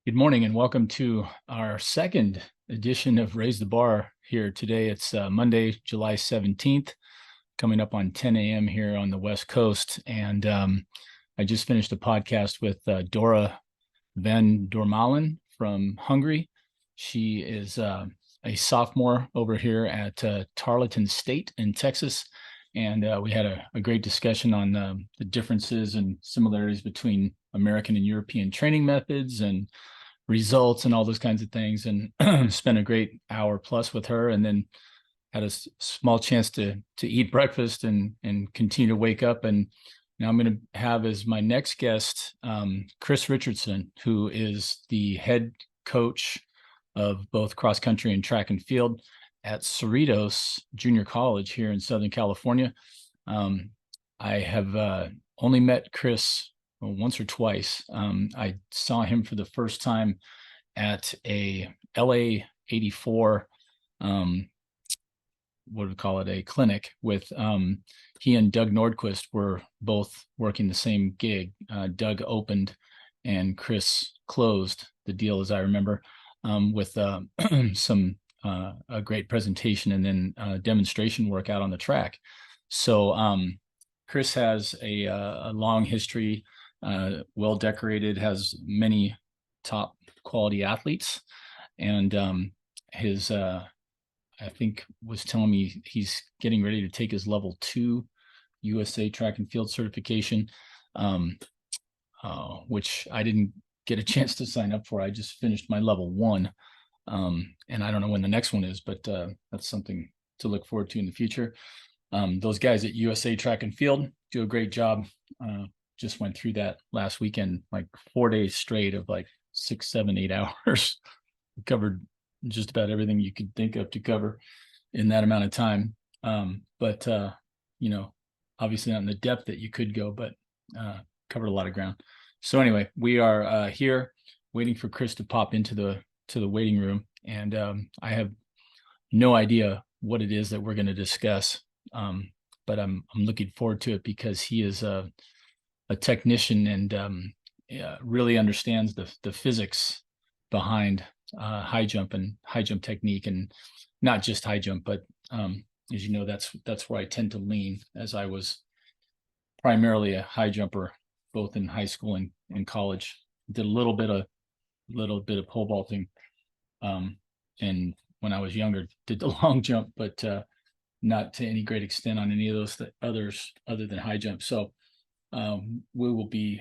Good morning and welcome to our second edition of Raise the Bar here today. It's Monday, July 17th, coming up on 10 a.m. here on the West Coast. And I just finished a podcast with Dora Van Dormalen from Hungary. She is a sophomore over here at Tarleton State in Texas. And we had a great discussion on the differences and similarities between American and European training methods and results and all those kinds of things, and spent a great hour plus with her, and then had a small chance to eat breakfast and continue to wake up. And now I'm going to have as my next guest Chris Richardson, who is the head coach of both cross country and track and field at Cerritos Junior College here in Southern California. I have only met Chris once or twice. I saw him for the first time at a LA 84, what do we call it, a clinic with he and Doug Nordquist were both working the same gig. Doug opened and Chris closed the deal, as I remember, with some a great presentation and then demonstration work out on the track. So Chris has a long history, well decorated, has many top quality athletes, and his I think was telling me he's getting ready to take his level 2 USA track and field certification, which I didn't get a chance to sign up for. I just finished my level 1, and I don't know when the next one is, but that's something to look forward to in the future. Those guys at USA Track and Field do a great job. Just went through that last weekend, like 4 days straight of like 6, 7, 8 hours. Covered just about everything you could think of to cover in that amount of time. But obviously not in the depth that you could go, but covered a lot of ground. So anyway, we are here waiting for Chris to pop into the waiting room, and I have no idea what it is that we're going to discuss, but I'm looking forward to it because he is a technician and really understands the physics behind high jump and high jump technique, and not just high jump, but as you know, that's where I tend to lean, as I was primarily a high jumper both in high school and college. Did a little bit of pole vaulting, and when I was younger did the long jump, but not to any great extent on any of those others other than high jump. So we will be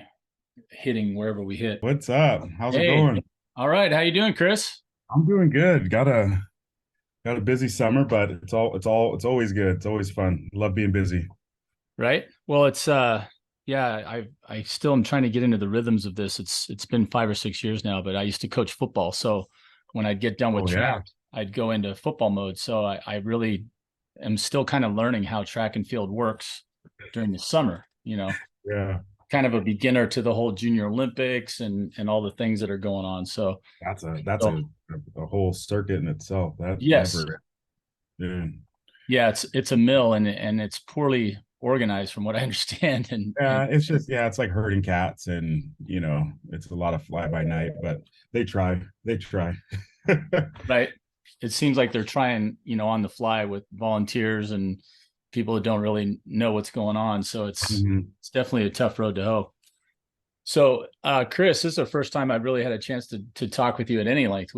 hitting wherever we hit. What's up? How's it Hey, going? all right. How you doing, Chris? I'm doing good. Got a busy summer, but it's always good. It's always fun. Love being busy. Right. Well, it's yeah, I still am trying to get into the rhythms of this. It's been 5 or 6 years now, but I used to coach football. So when I'd get done with Oh track, yeah. I'd go into football mode. So I really am still kind of learning how track and field works during the summer, Yeah. kind of a beginner to the whole junior Olympics and all the things that are going on. So, That's so a whole circuit in itself. That yes, never yeah. yeah, it's a mill, and it's poorly organized from what I understand. And It's just it's like herding cats, and it's a lot of fly by night, but they try. They try. right, it seems like they're trying, on the fly with volunteers and people that don't really know what's going on. So Mhm. it's definitely a tough road to hoe. So, Chris, this is the first time I've really had a chance to talk with you at any length.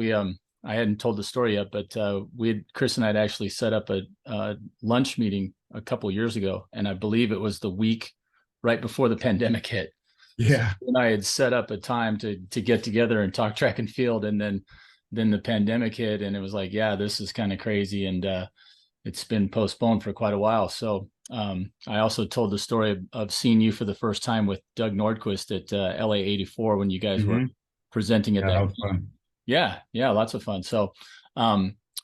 I hadn't told the story yet, but Chris and I had actually set up a lunch meeting a couple of years ago, and I believe it was the week right before the pandemic hit. So Yeah. you and I had set up a time to get together and talk track and field, and then the pandemic hit, and it was like, yeah, this is kind of crazy, and it's been postponed for quite a while. So I also told the story of seeing you for the first time with Doug Nordquist at LA 84 when you guys were Hmm. presenting at Yeah, that that. was fun. Yeah, yeah, lots of fun. So,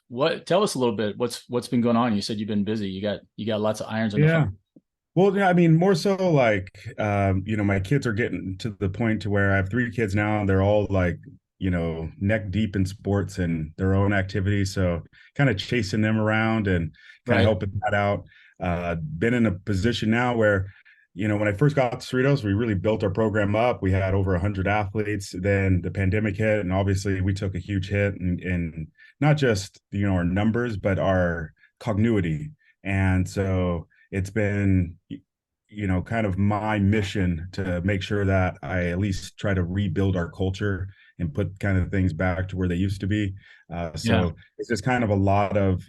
what? Tell us a little bit. What's been going on? You said you've been busy. You got lots of irons in the fire. Yeah. Well, yeah, I mean, more so like, my kids are getting to the point to where I have 3 kids now, and they're all like, neck deep in sports and their own activities. So kind of chasing them around and kind of Right. helping that out. Been in a position now where, when I first got to Cerritos, we really built our program up. We had over 100 athletes. Then the pandemic hit, and obviously we took a huge hit in not just our numbers, but our cognuity. And so it's been kind of my mission to make sure that I at least try to rebuild our culture and put kind of things back to where they used to be. Yeah. So it's just kind of a lot of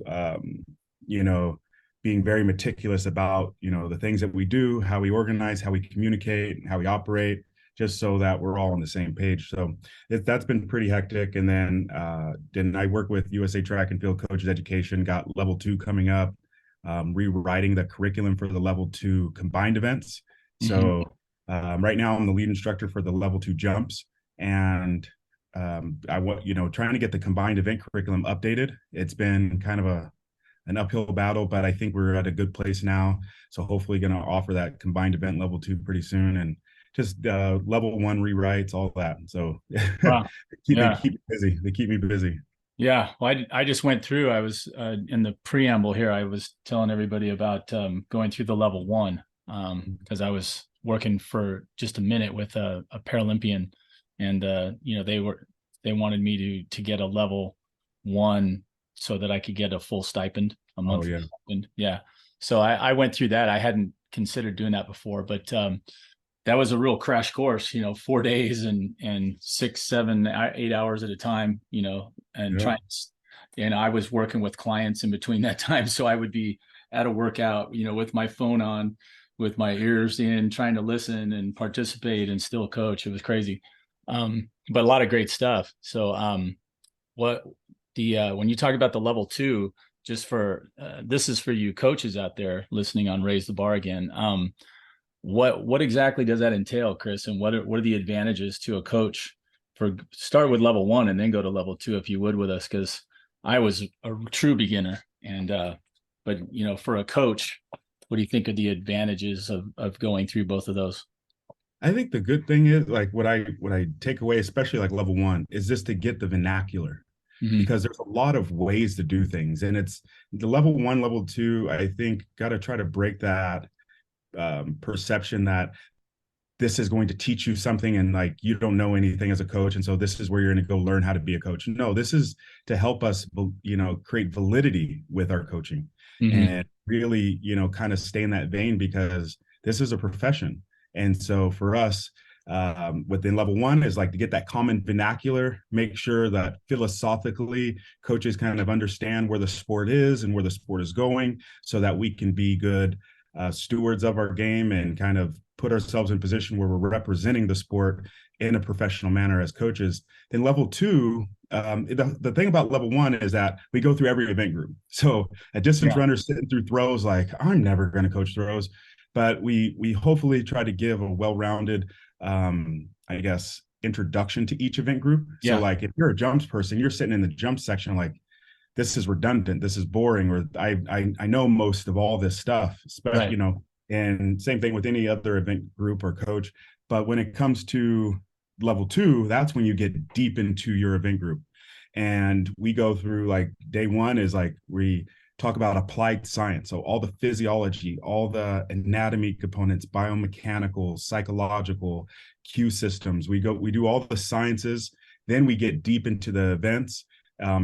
you know being very meticulous about the things that we do, how we organize, how we communicate, how we operate, just so that we're all on the same page. So that's been pretty hectic. And then I work with USA Track and Field Coaches Education, got level 2 coming up, rewriting the curriculum for the level 2 combined events. Hmm. So right now I'm the lead instructor for the level 2 jumps, and I want trying to get the combined event curriculum updated. It's been kind of an uphill battle, but I think we're at a good place now. So hopefully going to offer that combined event level 2 pretty soon, and just level 1 rewrites, all that. So Wow. they Yeah. keep me busy. They keep me busy. Yeah. Well, I just went through, I was in the preamble here, I was telling everybody about going through the level 1 because I was working for just a minute with a Paralympian, and they wanted me to get a level 1 so that I could get a full stipend, a Oh monthly yeah. stipend. Yeah. So I went through that. I hadn't considered doing that before, but that was a real crash course, 4 days and 6, 7, 8 hours at a time, and Yeah. and I was working with clients in between that time. So I would be at a workout, with my phone on, with my ears in, trying to listen and participate and still coach. It was crazy. But a lot of great stuff. So, what when you talk about the level 2, just for this is for you coaches out there listening on Raise the Bar again. What exactly does that entail, Chris? And what are the advantages to a coach for start with level 1 and then go to level 2, if you would, with us? Because I was a true beginner, and but for a coach, what do you think are the advantages of going through both of those? I think the good thing is, like, what I take away, especially like level 1, is just to get the vernacular, Hmm. because there's a lot of ways to do things, and it's the level 1, level 2. I think got to try to break that perception that this is going to teach you something and like you don't know anything as a coach, and so this is where you're going to go learn how to be a coach. No, this is to help us create validity with our coaching, Hmm. and really kind of stay in that vein, because this is a profession. And so for us, within level 1 is like to get that common vernacular, make sure that philosophically coaches kind of understand where the sport is and where the sport is going, so that we can be good stewards of our game and kind of put ourselves in a position where we're representing the sport in a professional manner as coaches. Then level 2, the thing about level 1 is that we go through every event group. So a distance Yeah. runner sitting through throws, like, I'm never going to coach throws, but we hopefully try to give a well-rounded, I guess, introduction to each event group. So Yeah. like if you're a jumps person, you're sitting in the jump section, like, this is redundant, this is boring, or I know most of all this stuff, especially, Right. and same thing with any other event group or coach. But when it comes to level 2, that's when you get deep into your event group. And we go through, like, day 1 is like we talk about applied science. So all the physiology, all the anatomy components, biomechanical, psychological, Q systems. We do all the sciences. Then we get deep into the events,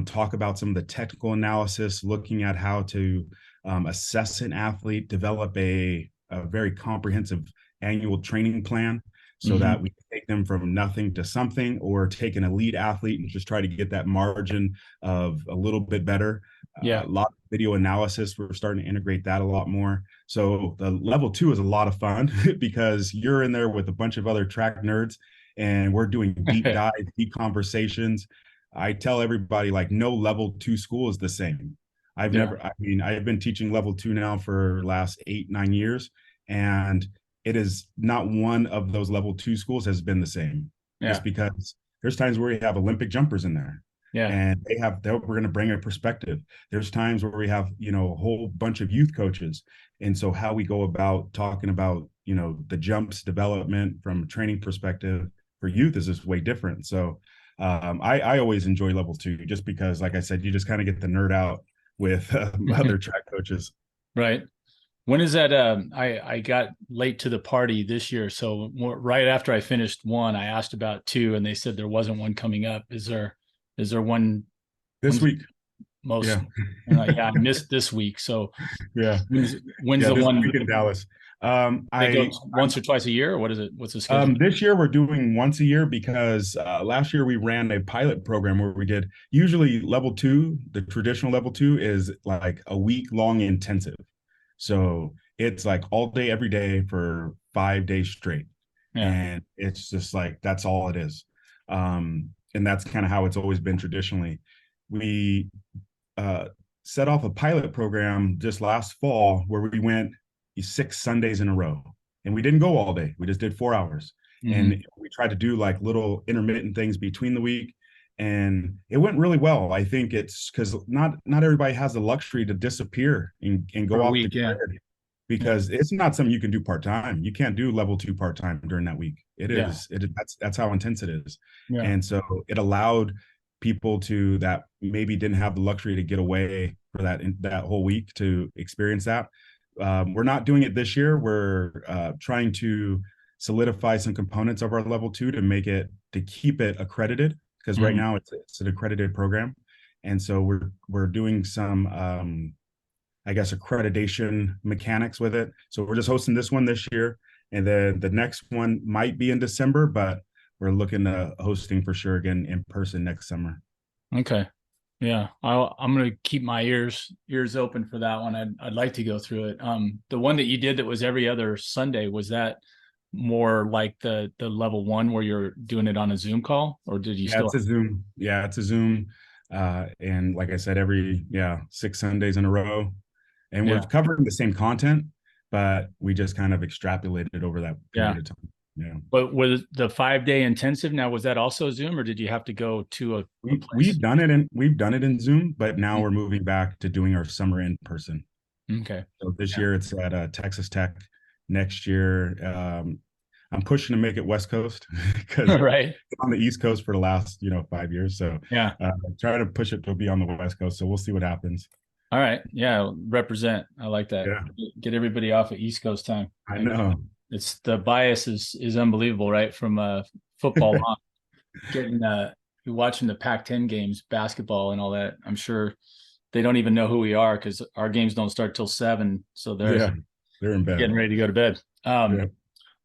talk about some of the technical analysis, looking at how to assess an athlete, develop a very comprehensive annual training plan, so Hmm. that we take them from nothing to something, or take an elite athlete and just try to get that margin of a little bit better. Yeah. A lot of video analysis, we're starting to integrate that a lot more. So the level 2 is a lot of fun because you're in there with a bunch of other track nerds, and we're doing deep dives, deep conversations. I tell everybody, like, no level 2 school is the same. Yeah. I mean, I've been teaching level 2 now for the last 8, 9 years, and it is not one of those level 2 schools has been the same, just Yeah. because there's times where we have Olympic jumpers in there, Yeah. and we're going to bring a perspective. There's times where we have, a whole bunch of youth coaches. And so how we go about talking about, the jumps development from a training perspective for youth is just way different. So I always enjoy level 2, just because, like I said, you just kind of get the nerd out with other track coaches. Right. When is that? I got late to the party this year, so right after I finished one, I asked about two, and they said there wasn't one coming up. Is there one? This When's week. most? Yeah. Yeah, I missed this week. So Yeah. when's Yeah. the This one? week in Dallas. They go I'm once or twice a year, or what is it? What's the schedule? This year we're doing once a year because last year we ran a pilot program where we did usually level two. The traditional level two is like a week long intensive. So it's like all day, every day for 5 days straight. Yeah. And it's just like that's all it is. And that's kind of how it's always been traditionally. We uh, set off a pilot program just last fall where we went 6 Sundays in a row. And we didn't go all day. We just did 4 hours. Hmm. And we tried to do like little intermittent things between the week. And it went really well. I think it's because not everybody has the luxury to disappear and For go a off the week, yeah. grid Yeah. because it's not something you can do part-time. You can't do level two part-time during that week. Yeah. That's how intense it is. Yeah. And so it allowed people to that maybe didn't have the luxury to get away for that whole week to experience that. We're not doing it this year. We're trying to solidify some components of our level two to keep it accredited because right Mhm. now it's an accredited program, and so we're doing some I guess accreditation mechanics with it. So we're just hosting this one this year, and then the next one might be in December, but we're looking to hosting for sure again in person next summer. Okay. Yeah, I'm gonna keep my ears open for that one. I'd like to go through it. The one that you did that was every other Sunday, was that more like the level one where you're doing it on a Zoom call, or did you Yeah, still? it's a Zoom. Yeah, it's a Zoom. And like I said, every 6 Sundays in a row. And we're Yeah, covering the same content, but we just kind of extrapolated over that yeah. period of time. Yeah. But was the 5 day intensive now? Was that also Zoom, or did you have to go to a We place? we've done it in Zoom, but now we're moving back to doing our summer in person. Okay. So this Yeah. year it's at Texas Tech. Next year, I'm pushing to make it West Coast because Right. on the East Coast for the last 5 years. So Yeah. try to push it to be on the West Coast. So we'll see what happens. All right. Yeah. Represent. I like that. Yeah, Get everybody off at East Coast time. I know. It's the bias is unbelievable, right? From football on, getting watching the Pac-10 games, basketball and all that. I'm sure they don't even know who we are because our games don't start till 7, so they're Yeah, they're in bed. getting ready to go to bed. Yeah.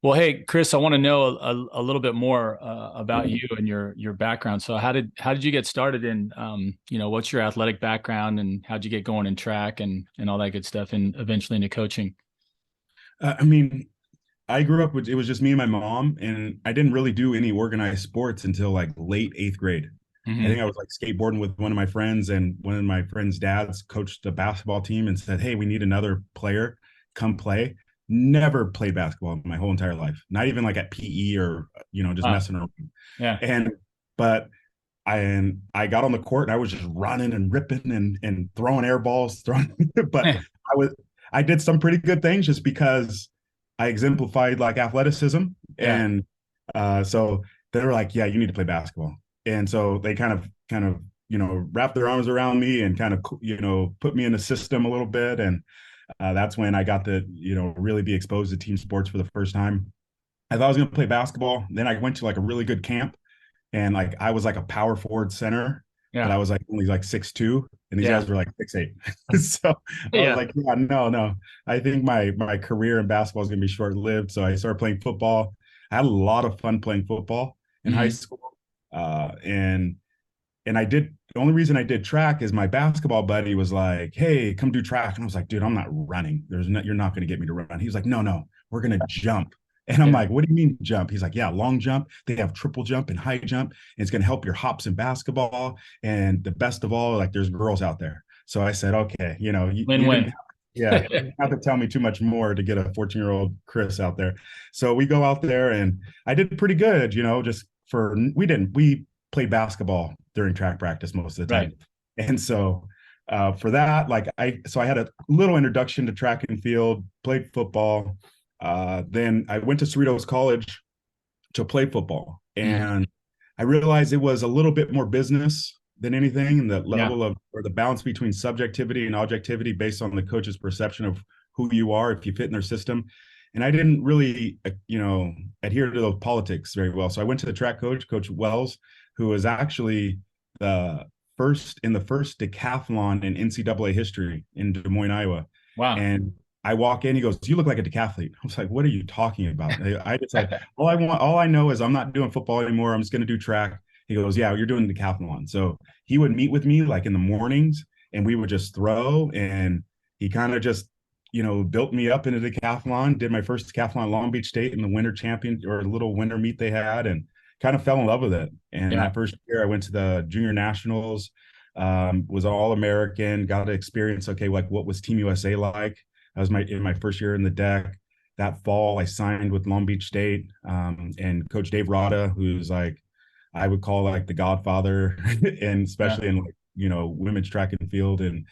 Well, hey, Chris, I want to know a little bit more about you and your background. So, how did you get started in what's your athletic background, and how'd you get going in track and all that good stuff, and eventually into coaching? I mean, I grew up with it was just me and my mom, and I didn't really do any organized sports until like late eighth grade. I Hmm. think I was like skateboarding with one of my friends, and one of my friends' dads coached a basketball team and said, "Hey, we need another player. Come play." Never played basketball in my whole entire life, not even like at PE or just Wow. messing around. Yeah. And but I got on the court and I was just running and ripping and throwing air balls, throwing. But Yeah. I did some pretty good things just because I exemplified like athleticism, Yeah. and so they were like, "Yeah, you need to play basketball." And so they kind of wrapped their arms around me and kind of put me in the system a little bit, and that's when I got to really be exposed to team sports for the first time. I thought I was going to play basketball. Then I went to like a really good camp, and like I was like a power forward center, but Yeah. I was like only like 6'2", and these Yeah. guys were like 6'8". So I was Yeah. like, yeah, no. I think my career in basketball is gonna be short lived. So I started playing football. I had a lot of fun playing football in high Hmm. school. And I did the only reason I did track is my basketball buddy was like, "Hey, come do track." And I was like, "Dude, I'm not running. You're not going to get me to run." He was like, "No, we're going to jump." And I'm Yeah. like, "What do you mean jump?" He's like, "Yeah, long jump. They have triple jump and high jump. And it's going to help your hops in basketball. And the best of all, like there's girls out there." So I said, "Okay, you didn't Win-win. yeah, you didn't have to tell me too much more to get a 14-year-old Chris out there." So we go out there and I did pretty good, just we played basketball during track practice most of the Right. time. And so for that, I had a little introduction to track and field, played football. Then I went to Cerritos College to play football. Hmm. And I realized it was a little bit more business than anything. And the Yeah. level of, or the balance between subjectivity and objectivity based on the coach's perception of who you are if you fit in their system. And I didn't really, adhere to those politics very well. So I went to the track coach, Coach Wells, who was actually the first decathlon in NCAA history in Des Moines, Iowa. Wow. And I walk in, he goes, "You look like a decathlete." I was like, "What are you talking about?" I just said, all I know is I'm not doing football anymore. I'm just going to do track." He goes, "Yeah, you're doing decathlon." So he would meet with me like in the mornings, and we would just throw. And he kind of just, built me up into decathlon. Did my first decathlon at Long Beach State in the winter champion or little winter meet they had, and kind of fell in love with it. And Yeah. that first year, I went to the junior nationals. Was all American. Got to experience, okay, like what was Team USA like. That was in my first year in the deck. That fall, I signed with Long Beach State, and Coach Dave Rada, who's like, I would call like the Godfather, and Yeah. especially in like, women's track and field, and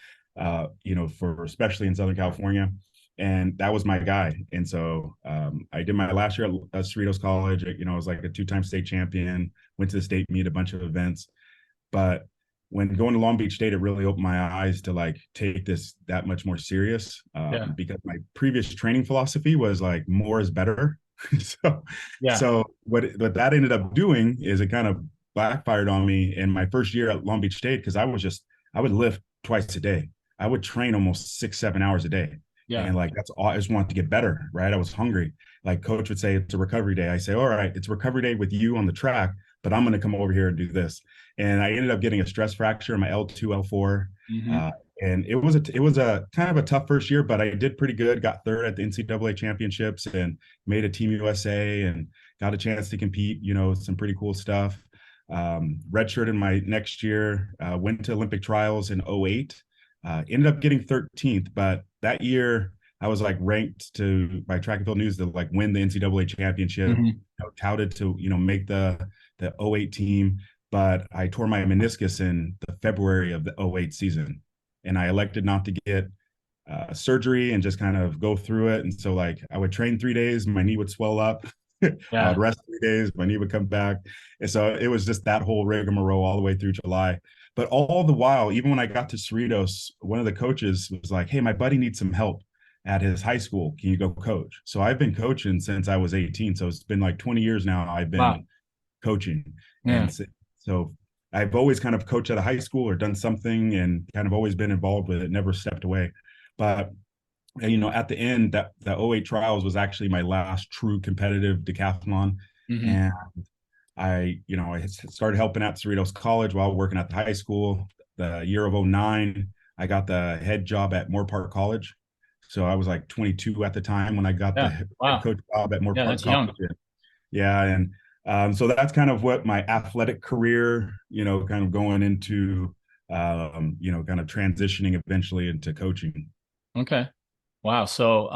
for especially in Southern California. And that was my guy. And so I did my last year at Cerritos College. I was like a two-time state champion. Went to the state meet, a bunch of events. But when going to Long Beach State, it really opened my eyes to like take this that much more serious, Yeah. because my previous training philosophy was like more is better. so Yeah. so what that ended up doing is it kind of backfired on me in my first year at Long Beach State, because I would lift twice a day. I would train almost 6-7 hours a day. Yeah. And like that's all I just wanted to get better, right? I was hungry. Like coach would say it's a recovery day. I say, all right, it's a recovery day with you on the track, but I'm going to come over here and do this. And I ended up getting a stress fracture in my L2, L4. Hmm. Uh, and it was a kind of a tough first year, but I did pretty good. Got third at the NCAA championships and made a Team USA and got a chance to compete. Some pretty cool stuff. Redshirt in my next year. Went to Olympic trials in '08. Ended up getting 13th, but that year I was like ranked by Track and Field News to like win the NCAA championship. Hmm. Touted to make the '08 team, but I tore my meniscus in the February of the '08 season, and I elected not to get surgery and just kind of go through it. And so like I would train 3 days, my knee would swell up. I Yeah. would rest 3 days, my knee would come back. And so it was just that whole rigmarole all the way through July. But all the while, even when I got to Cerritos, one of the coaches was like, "Hey, my buddy needs some help at his high school. Can you go coach?" So I've been coaching since I was 18. So it's been like 20 years now I've Wow. been coaching. Yeah. And so I've always kind of coached at a high school or done something and kind of always been involved with it, never stepped away. But at the end, that the '08 trials was actually my last true competitive decathlon. Hmm. And I started helping at Cerritos College while working at the high school. The year of '09, I got the head job at Moore Park College. So I was like 22 at the time when I got the Yeah. head Wow. coach job at Moore Yeah. Park That's College. young. Yeah, and so that's kind of what my athletic career, kind of going into, kind of transitioning eventually into coaching. Okay. Wow. So,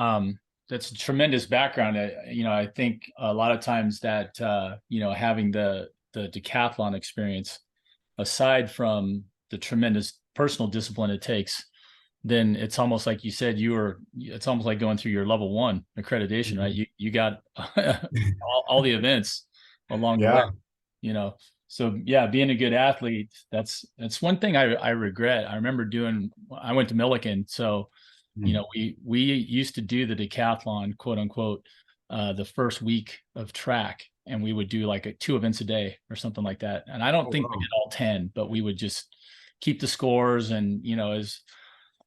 that's a tremendous background. I think a lot of times that, having the decathlon experience, aside from the tremendous personal discipline it takes, then it's almost like you said, it's almost like going through your level one accreditation, right? Mhm. You got all the events along the way, Yeah. you know. So yeah, being a good athlete, that's one thing I regret. I remember I went to Millikan, so Mhm. we used to do the decathlon, quote unquote, the first week of track, and we would do like two events a day or something like that. And I don't Oh, think we wow. did all 10, but we would just keep the scores. And as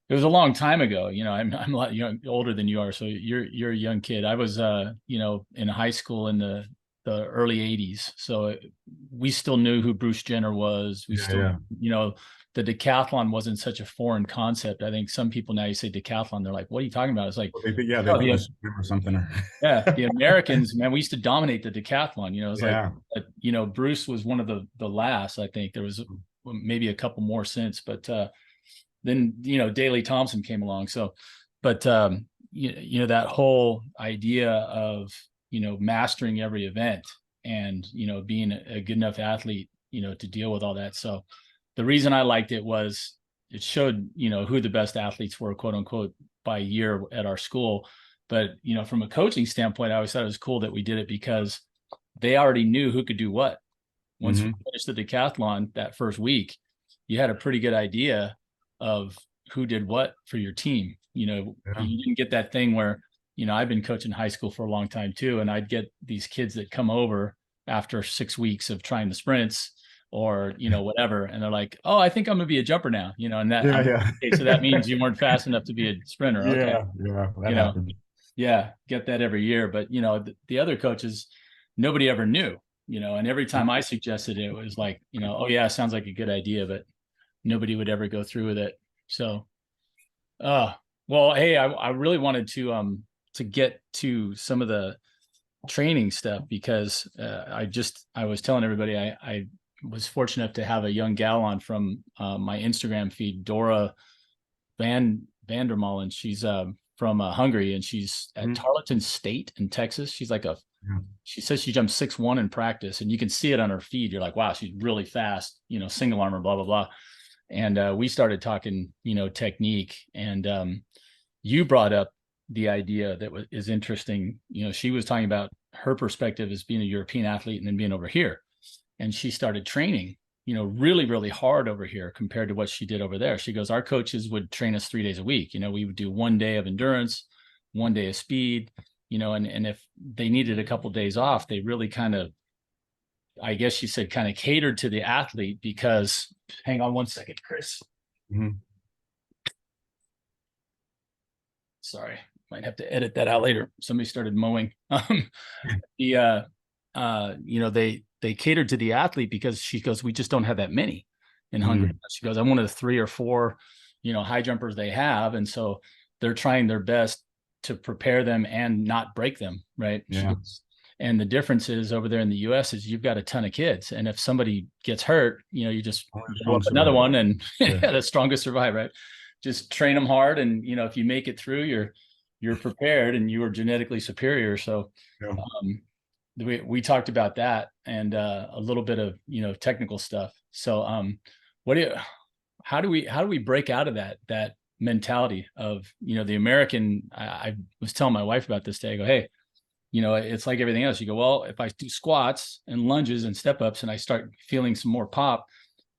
it was a long time ago, I'm a lot older than you are, so you're a young kid. I was in high school in the early '80s, so we still knew who Bruce Jenner was. We Yeah, still, yeah. the decathlon wasn't such a foreign concept. I think some people now, you say decathlon, they're like, "What are you talking about?" It's like, Well, they oh, think it was swim or something. yeah, the Americans, man, we used to dominate the decathlon. It's like, Yeah. Bruce was one of the last. I think there was maybe a couple more since, but then Daley Thompson came along. So, but that whole idea of mastering every event and being a good enough athlete to deal with all that. So the reason I liked it was it showed who the best athletes were, quote unquote, by year at our school. But from a coaching standpoint, I always thought it was cool that we did it because they already knew who could do what. Once we Hmm. finished the decathlon that first week, you had a pretty good idea of who did what for your team. Yeah. You didn't get that thing where, I've been coaching high school for a long time too, and I'd get these kids that come over after 6 weeks of trying the sprints or whatever, and they're like, "Oh, I think I'm gonna be a jumper now," and that Yeah, I'm yeah. okay. So that means you weren't fast enough to be a sprinter. Okay, Yeah, yeah, that you know, happens. yeah, get that every year. But the other coaches, nobody ever knew. And every time I suggested it, it was like, oh yeah, sounds like a good idea, but nobody would ever go through with it. So, uh, well, hey, I really wanted to get to some of the training stuff because I was telling everybody I was fortunate enough to have a young gal on from my Instagram feed, Dora Vandermolen. She's from Hungary, and she's at Mhm. Tarleton State in Texas. She's like Yeah. she says she jumps 6'1" in practice, and you can see it on her feed. You're like, wow, she's really fast, single armor, blah, blah, blah. And we started talking, technique. And you brought up the idea that is interesting. She was talking about her perspective as being a European athlete and then being over here. And she started training, really, really hard over here compared to what she did over there. She goes, our coaches would train us 3 days a week. We would do 1 day of endurance, 1 day of speed, and if they needed a couple of days off, they really kind of, I guess she said, kind of catered to the athlete because, hang on one second, Chris. Mhm. Sorry, might have to edit that out later. Somebody started mowing. The they catered to the athlete because she goes, we just don't have that many in Hungary. Mhm. She goes, I'm one of the 3 or 4, high jumpers they have, and so they're trying their best to prepare them and not break them, right? She Yeah. goes, and the difference is over there in the US is you've got a ton of kids, and if somebody gets hurt, you just Only the blow strong up another survive. one, and Yeah. the strongest survive, right? Just train them hard, and if you make it through, you're prepared and you are genetically superior. So Yeah. um, we talked about that and a little bit of technical stuff. So what do you how do we break out of that mentality of the American? I was telling my wife about this day. I go, hey, it's like everything else. You go, well, if I do squats and lunges and step ups and I start feeling some more pop,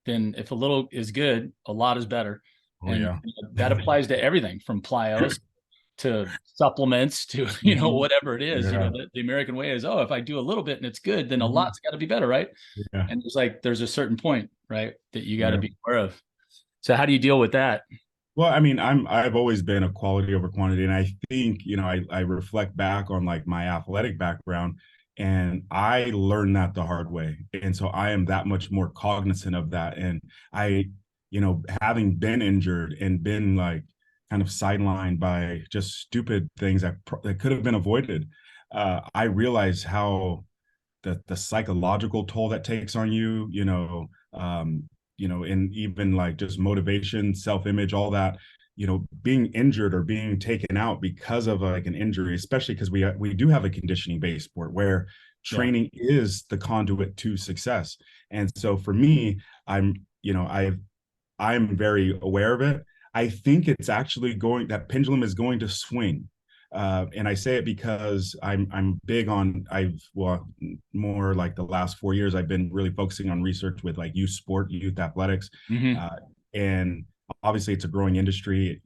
then if a little is good, a lot is better. Oh And yeah. that applies to everything from plyos to supplements to Mhm. whatever it is. Yeah. The American way is, oh, if I do a little bit and it's good, then a Mhm. lot's got to be better, right? Yeah. And there's a certain point, right, that you got to Yeah. be aware of. So how do you deal with that? Well, I mean, I've always been a quality over quantity, and I think I reflect back on like my athletic background, and I learned that the hard way, and so I am that much more cognizant of that. And having been injured and been like kind of sidelined by just stupid things that could have been avoided, I realize how the psychological toll that takes on you, and even like just motivation, self-image, all that, being injured or being taken out because of like an injury, especially because we do have a conditioning based sport where Yeah, training is the conduit to success. And so for me, I'm very aware of it. I think it's actually that pendulum is going to swing. And I say it because I'm big on more like the last 4 years I've been really focusing on research with like youth athletics, mm-hmm. uh, and obviously it's a growing industry.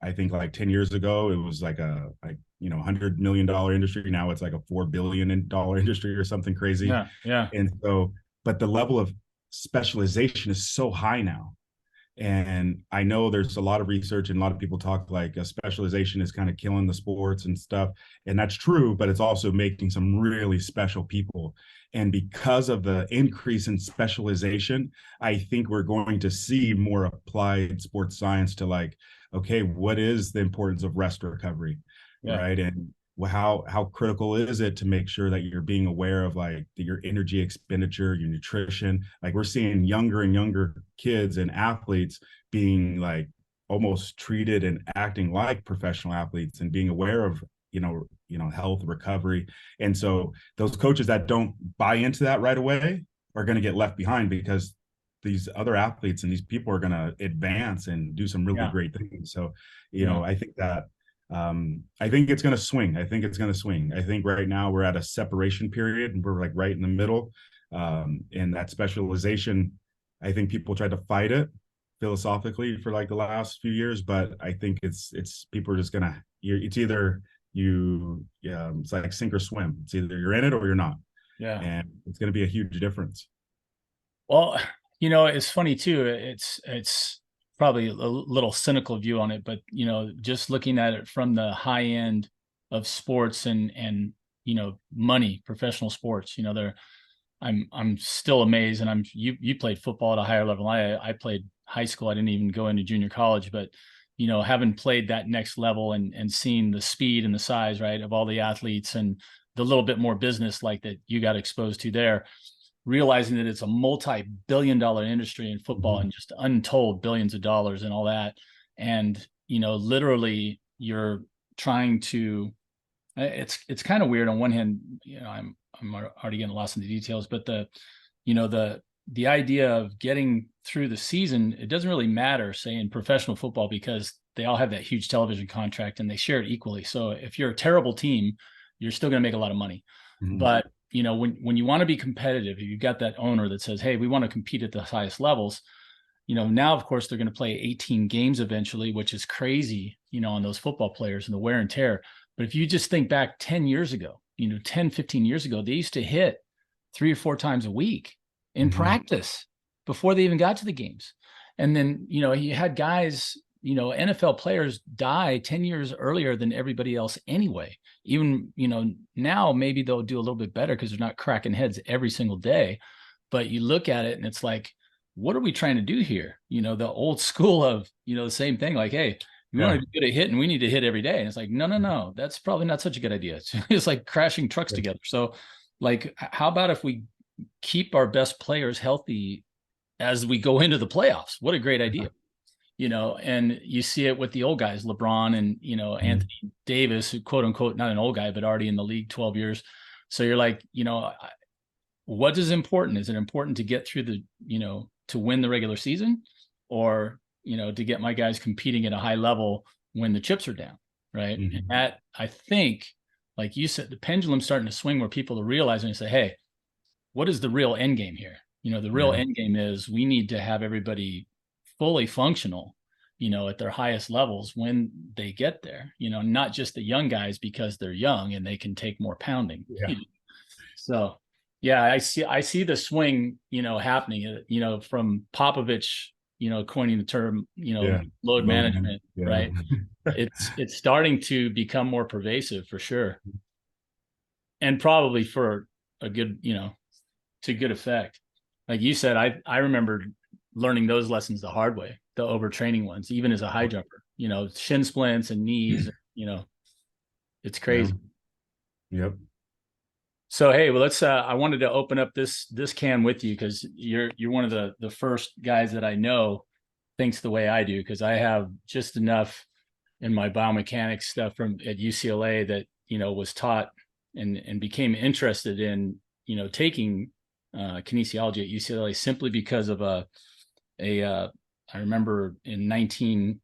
I think like 10 years ago it was like $100 million industry. Now it's like a $4 billion industry or something crazy. Yeah, yeah, And so, but the level of specialization is so high now, and I know there's a lot of research and a lot of people talk like a specialization is kind of killing the sports and stuff. And that's true, but it's also making some really special people. And because of the increase in specialization, I think we're going to see more applied sports science to like, okay, what is the importance of rest recovery? yeah, Right. And how critical is it to make sure that you're being aware of like your energy expenditure, your nutrition? Like we're seeing younger and younger kids and athletes being like almost treated and acting like professional athletes and being aware of health recovery. And so those coaches that don't buy into that right away are going to get left behind because these other athletes and these people are going to advance and do some really yeah, great things. So yeah, I think that I think it's going to swing. I think it's going to swing. I think right now we're at a separation period and we're like right in the middle. And that specialization, I think people try to fight it philosophically for like the last few years, but I think it's people are just gonna it's either it's like sink or swim. It's either you're in it or you're not, Yeah. and it's gonna be a huge difference. Well, it's funny too. It's probably a little cynical view on it, but just looking at it from the high end of sports and money, professional sports, there I'm still amazed. And you played football at a higher level. I played high school. I didn't even go into junior college, but having played that next level and seeing the speed and the size, right, of all the athletes and the little bit more business like that you got exposed to there, realizing that it's a multi-billion-dollar industry in football Mm-hmm. and just untold billions of dollars and all that. And, literally you're trying to, it's kind of weird. On one hand, I'm already getting lost in the details, but the idea of getting through the season, it doesn't really matter, say in professional football, because they all have that huge television contract and they share it equally. So if you're a terrible team, you're still going to make a lot of money. Mm-hmm. But when you want to be competitive, you've got that owner that says, hey, we want to compete at the highest levels. Now of course they're going to play 18 games eventually, which is crazy, on those football players and the wear and tear. But if you just think back 10 years ago, 10, 15 years ago, they used to hit 3 or 4 times a week in Mm-hmm. practice before they even got to the games. And then, you had guys, NFL players die 10 years earlier than everybody else anyway. Even, now maybe they'll do a little bit better because they're not cracking heads every single day. But you look at it and it's like, what are we trying to do here? The old school of, the same thing, like, hey, we want Yeah. to be good at hitting, we need to hit every day. And it's like, no, no, no, that's probably not such a good idea. It's like crashing trucks together. So like, how about if we keep our best players healthy as we go into the playoffs? What a great idea. And you see it with the old guys, LeBron and, Mm-hmm. Anthony Davis, who quote unquote, not an old guy, but already in the league 12 years. So you're like, what is important? Is it important to get through to win the regular season, or, to get my guys competing at a high level when the chips are down? Right. And Mm-hmm. that, I think, like you said, the pendulum's starting to swing where people are realizing and say, hey, what is the real end game here? The real Yeah. end game is we need to have everybody fully functional, at their highest levels when they get there, not just the young guys because they're young and they can take more pounding. Yeah. So yeah, I see the swing, happening, from Popovich, coining the term, Yeah. load Logan. management, Yeah. right? It's starting to become more pervasive for sure. And probably for a good, to good effect. Like you said, I remember learning those lessons the hard way, the overtraining ones, even as a high jumper, shin splints and knees, it's Yeah. crazy. Yep. So hey, well, let's. I wanted to open up this can with you because you're one of the first guys that I know thinks the way I do, because I have just enough in my biomechanics stuff from at UCLA that was taught and became interested in taking kinesiology at UCLA simply because of a I remember in 19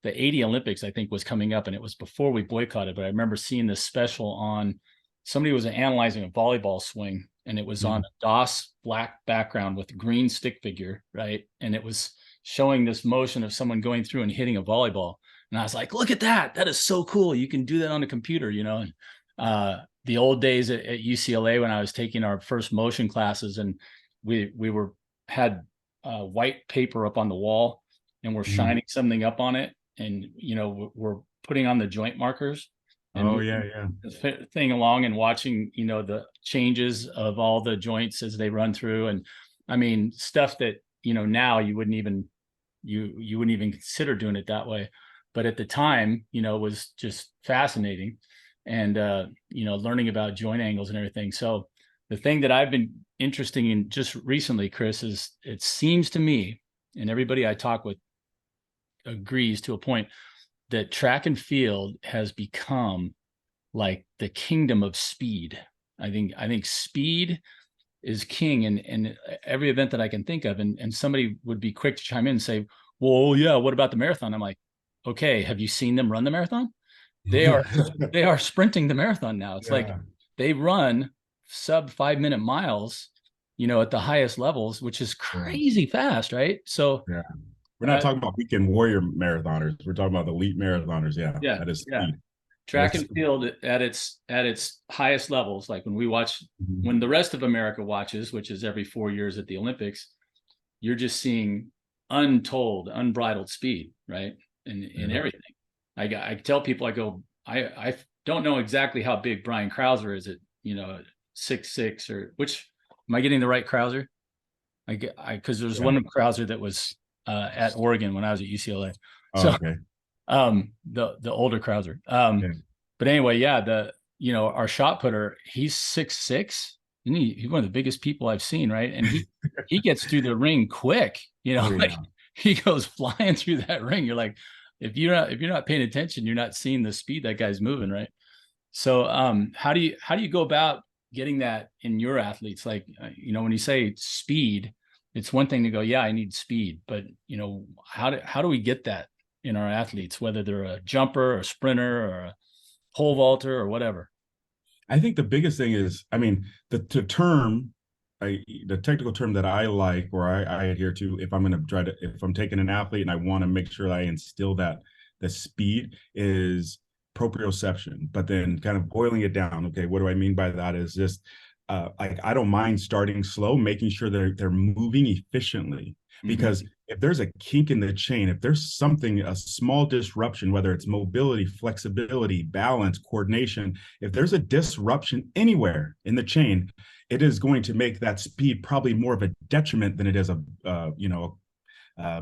the 80 Olympics, I think, was coming up, and it was before we boycotted, but I remember seeing this special on somebody was analyzing a volleyball swing, and it was on Mm-hmm. a DOS black background with a green stick figure, right? And it was showing this motion of someone going through and hitting a volleyball. And I was like, look at that. That is so cool. You can do that on a computer, And the old days at UCLA when I was taking our first motion classes, and we were had white paper up on the wall, and we're Mm-hmm. shining something up on it, and we're putting on the joint markers and Oh moving yeah, yeah. the thing along and watching the changes of all the joints as they run through. And I mean, stuff that now you wouldn't even consider doing it that way, but at the time was just fascinating. And learning about joint angles and everything. So the thing that I've been interested in just recently, Chris, is it seems to me, and everybody I talk with agrees to a point, that track and field has become like the kingdom of speed. I think speed is king in every event that I can think of. And somebody would be quick to chime in and say, well, yeah, what about the marathon? I'm like, okay, have you seen them run the marathon? They are they are sprinting the marathon now. It's like Yeah. they run sub 5 minute miles, at the highest levels, which is Yeah. crazy fast, right? So Yeah. We're not talking about weekend warrior marathoners. We're talking about elite marathoners. Yeah, yeah, that is yeah. speed. Track That's and field at its highest levels, like when we watch, mhm. when the rest of America watches, which is every 4 years at the Olympics, you're just seeing untold, unbridled speed, right? In Yeah. everything. I tell people, I go, I don't know exactly how big Brian Krauser is at, 6'6", or which, am I getting the right Krauser? Because there's Yeah. one Krauser that was at Oregon when I was at UCLA. Oh, So okay. the older Krauser. Yeah. But anyway, yeah, our shot putter, he's 6'6", and he's one of the biggest people I've seen, right? And he gets through the ring quick, Oh, like yeah. he goes flying through that ring. You're like, if you're not paying attention, you're not seeing the speed that guy's moving, right? So how do you go about getting that in your athletes? Like, when you say speed, it's one thing to go, yeah, I need speed, but how do we get that in our athletes, whether they're a jumper or a sprinter or a pole vaulter or whatever? I think the biggest thing is, I mean, the term, the technical term that I like or I adhere to, if I'm going to try to, if I'm taking an athlete and I want to make sure I instill that the speed is proprioception, but then kind of boiling it down. Okay, what do I mean by that? Is just like I don't mind starting slow, making sure they're moving efficiently Mm-hmm. because if there's a kink in the chain, if there's something, a small disruption, whether it's mobility, flexibility, balance, coordination, if there's a disruption anywhere in the chain, it is going to make that speed probably more of a detriment than it is a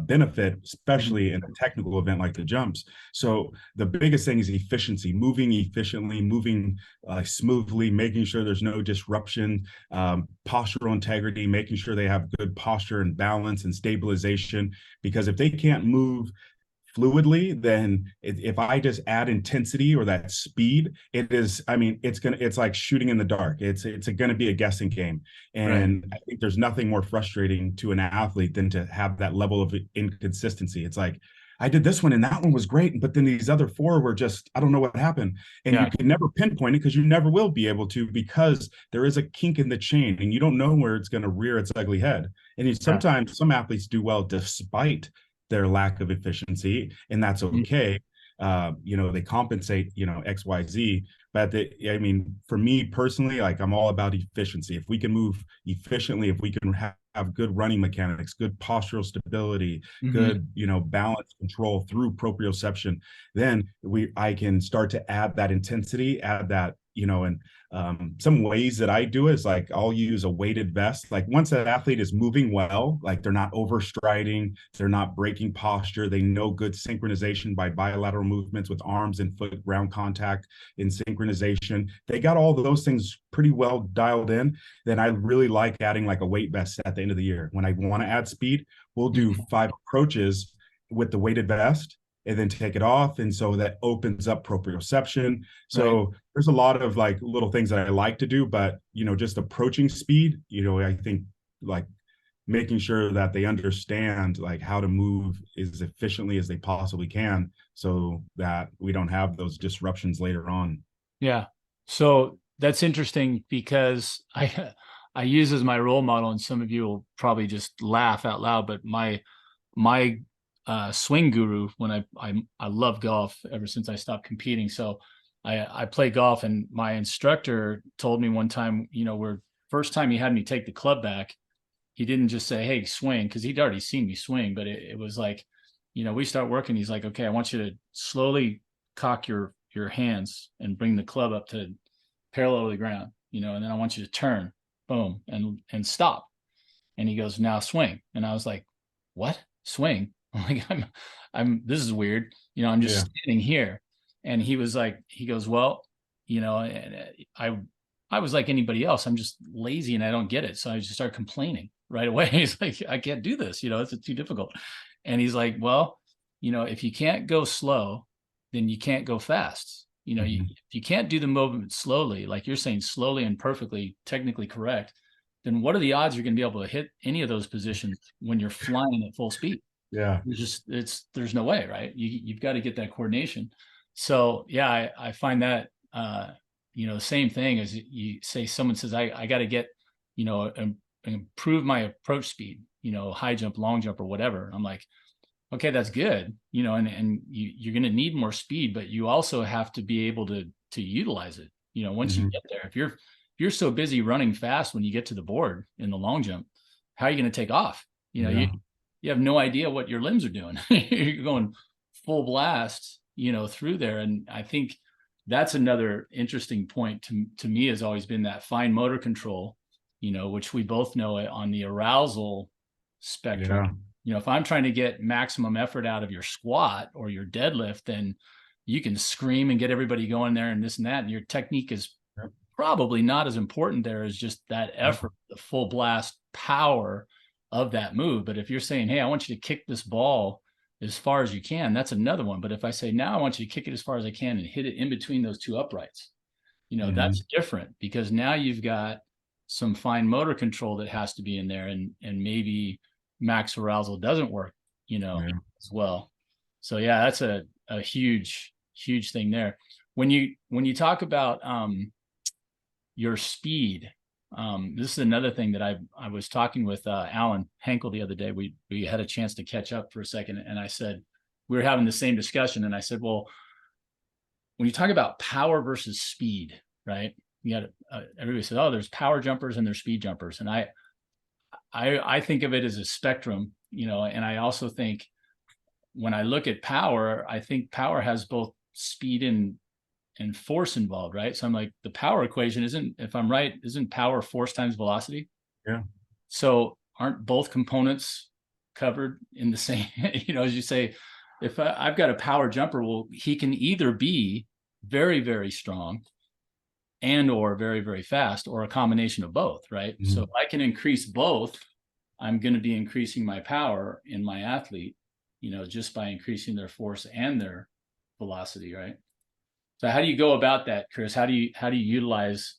benefit, Mm-hmm. especially in a technical event like the jumps. So the biggest thing is efficiency, moving efficiently, moving smoothly, making sure there's no disruption, postural integrity, making sure they have good posture and balance and stabilization. Because if they can't move fluidly, then if I just add intensity or that speed, it is, I mean, it's like shooting in the dark. It's going to be a guessing game. Right. And I think there's nothing more frustrating to an athlete than to have that level of inconsistency. It's like, I did this one and that one was great, but then these other four were just, I don't know what happened. And you Yeah. can never pinpoint it because you never will be able to, because there is a kink in the chain and you don't know where it's going to rear its ugly head. And Yeah. sometimes some athletes do well despite their lack of efficiency, and that's Mm-hmm. okay. They compensate, XYZ. But I mean, for me personally, like I'm all about efficiency. If we can move efficiently, if we can have good running mechanics, good postural stability, Mm-hmm. good, balance control through proprioception, then I can start to add that intensity, add that, and some ways that I do is like I'll use a weighted vest. Like once an athlete is moving well, like they're not overstriding, they're not breaking posture, they know good synchronization by bilateral movements with arms and foot ground contact in synchronization. They got all those things pretty well dialed in. Then I really like adding like a weight vest at the end of the year. When I want to add speed, we'll do Mm-hmm. 5 approaches with the weighted vest and then take it off. And so that opens up proprioception. Right. So there's a lot of like little things that I like to do, but just approaching speed, I think like making sure that they understand like how to move as efficiently as they possibly can so that we don't have those disruptions later on. Yeah. So that's interesting because I use as my role model, and some of you will probably just laugh out loud, but my swing guru, when I love golf ever since I stopped competing. So I play golf, and my instructor told me one time, where first time he had me take the club back, he didn't just say, "Hey, swing," because he'd already seen me swing, but it was like, we start working. He's like, "Okay, I want you to slowly cock your hands and bring the club up to parallel to the ground, and then I want you to turn, boom, and stop." And he goes, "Now swing." And I was like, "What? Swing?" I'm like, this is weird. I'm just Yeah. standing here. And he was like, he goes, "Well, and I was like anybody else. I'm just lazy and I don't get it." So I just started complaining right away. He's like, "I can't do this. It's too difficult." And he's like, "Well, if you can't go slow, then you can't go fast. Mm-hmm. If you can't do the movement slowly, like you're saying, slowly and perfectly, technically correct, then what are the odds you're going to be able to hit any of those positions when you're flying at full speed?" Yeah. There's no way, right? You've got to get that coordination. So yeah, I find that the same thing as you say, someone says, I got to get, improve my approach speed, high jump, long jump, or whatever. I'm like, okay, that's good, and you're going to need more speed, but you also have to be able to utilize it. Once you Hmm. get there, if you're so busy running fast when you get to the board in the long jump, how are you going to take off? Yeah. You have no idea what your limbs are doing. You're going full blast, through there. And I think that's another interesting point to me has always been that fine motor control, which we both know on the arousal spectrum. Yeah. If I'm trying to get maximum effort out of your squat or your deadlift, then you can scream and get everybody going there and this and that. And your technique is Yep. probably not as important there as just that Yep. effort, the full blast power of that move. But if you're saying, hey, I want you to kick this ball as far as you can, that's another one. But if I say, now I want you to kick it as far as I can and hit it in between those two uprights, that's Hmm. different because now you've got some fine motor control that has to be in there, and maybe max arousal doesn't work, Yeah. as well. So yeah, that's a huge thing there. When you talk about your speed, this is another thing that I was talking with Alan Henkel the other day. We had a chance to catch up for a second, and I said we were having the same discussion, and I said, well, when you talk about power versus speed, right? You got everybody says, oh, there's power jumpers and there's speed jumpers, and I think of it as a spectrum, and I also think when I look at power, I think power has both speed and force involved, right? So I'm like, the power equation isn't, if I'm right, isn't power force times velocity? Yeah. So aren't both components covered in the same, as you say, if I've got a power jumper, well, he can either be very, very strong and or very, very fast, or a combination of both, right? So if Hmm. I can increase both, I'm going to be increasing my power in my athlete, just by increasing their force and their velocity, right? So how do you go about that, Chris? How do you utilize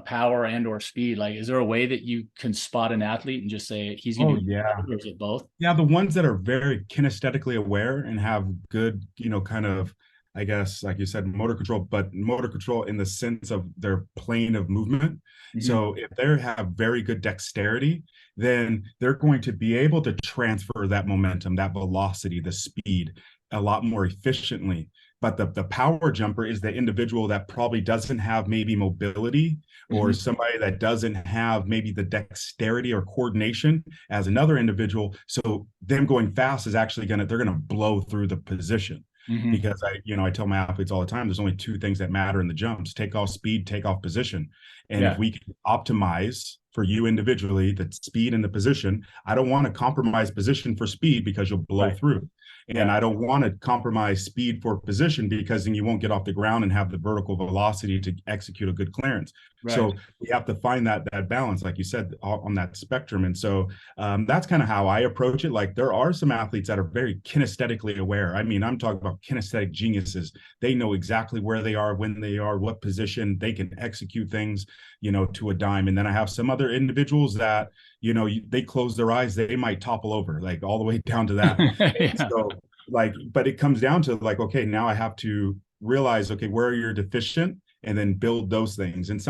power and or speed? Like, is there a way that you can spot an athlete and just say he's going to Oh, be, yeah. or is it both? Yeah, the ones that are very kinesthetically aware and have good, kind of, I guess, like you said, motor control, but motor control in the sense of their plane of movement. Mm-hmm. So if they have very good dexterity, then they're going to be able to transfer that momentum, that velocity, the speed a lot more efficiently. But the power jumper is the individual that probably doesn't have maybe mobility, or Mm-hmm. somebody that doesn't have maybe the dexterity or coordination as another individual. So them going fast is actually they're gonna blow through the position. Mm-hmm. Because I tell my athletes all the time, there's only two things that matter in the jumps: take off speed, take off position. And if Yeah. we can optimize for you individually the speed and the position, I don't want to compromise position for speed because you'll blow Right. through. And Yeah. I don't want to compromise speed for position because then you won't get off the ground and have the vertical velocity to execute a good clearance. Right. So we have to find that balance, like you said, on that spectrum. And so that's kind of how I approach it. Like, there are some athletes that are very kinesthetically aware. I mean, I'm talking about kinesthetic geniuses. They know exactly where they are, when they are, what position. They can execute things, to a dime. And then I have some other individuals that, they close their eyes, they might topple over, like all the way down to that. And Yeah. so, like, but it comes down to, like, okay, now I have to realize, okay, where you're deficient, and then build those things. And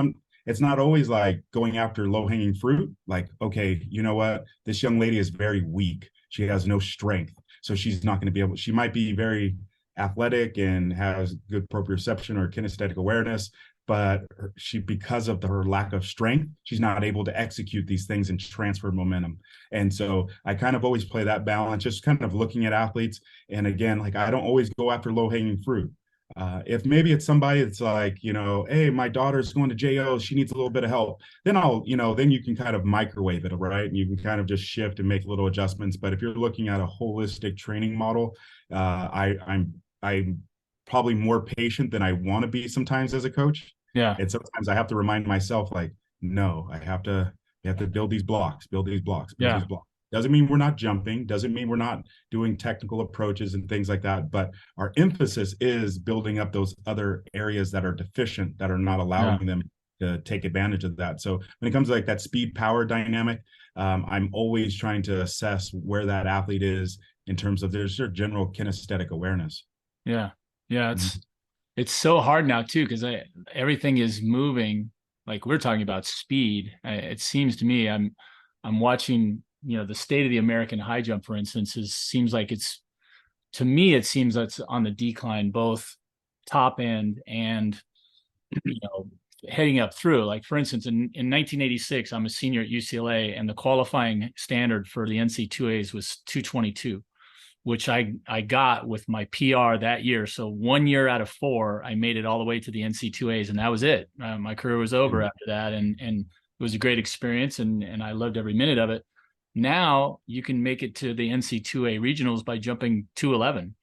it's not always like going after low hanging fruit. Like, okay, you know what? This young lady is very weak. She has no strength. So she's not going to be able, she might be very athletic and has good proprioception or kinesthetic awareness, but because of her lack of strength, she's not able to execute these things and transfer momentum. And so I kind of always play that balance, just kind of looking at athletes. And again, like, I don't always go after low hanging fruit. If maybe it's somebody that's like, hey, my daughter's going to JO, she needs a little bit of help, then then you can kind of microwave it, right? And you can kind of just shift and make little adjustments. But if you're looking at a holistic training model, I'm probably more patient than I want to be sometimes as a coach. Yeah. And sometimes I have to remind myself, like, no, we have to build these blocks, build these blocks, build these Yeah. blocks. Doesn't mean we're not jumping, doesn't mean we're not doing technical approaches and things like that. But our emphasis is building up those other areas that are deficient, that are not Yeah. allowing them to take advantage of that. So when it comes to like that speed power dynamic, I'm always trying to assess where that athlete is in terms of their general kinesthetic awareness. Yeah. Yeah. Mhm. It's so hard now too, because everything is moving. Like we're talking about speed. It seems to me I'm watching the state of the American high jump, for instance, seems like to me, it seems that's on the decline, both top end and, heading up through. Like, for instance, in 1986, I'm a senior at UCLA, and the qualifying standard for the NC2As was 222, which I got with my PR that year. So 1 year out of 4, I made it all the way to the NC2As, and that was it. My career was over after that, and it was a great experience, and I loved every minute of it. Now you can make it to the NC2A regionals by jumping 211,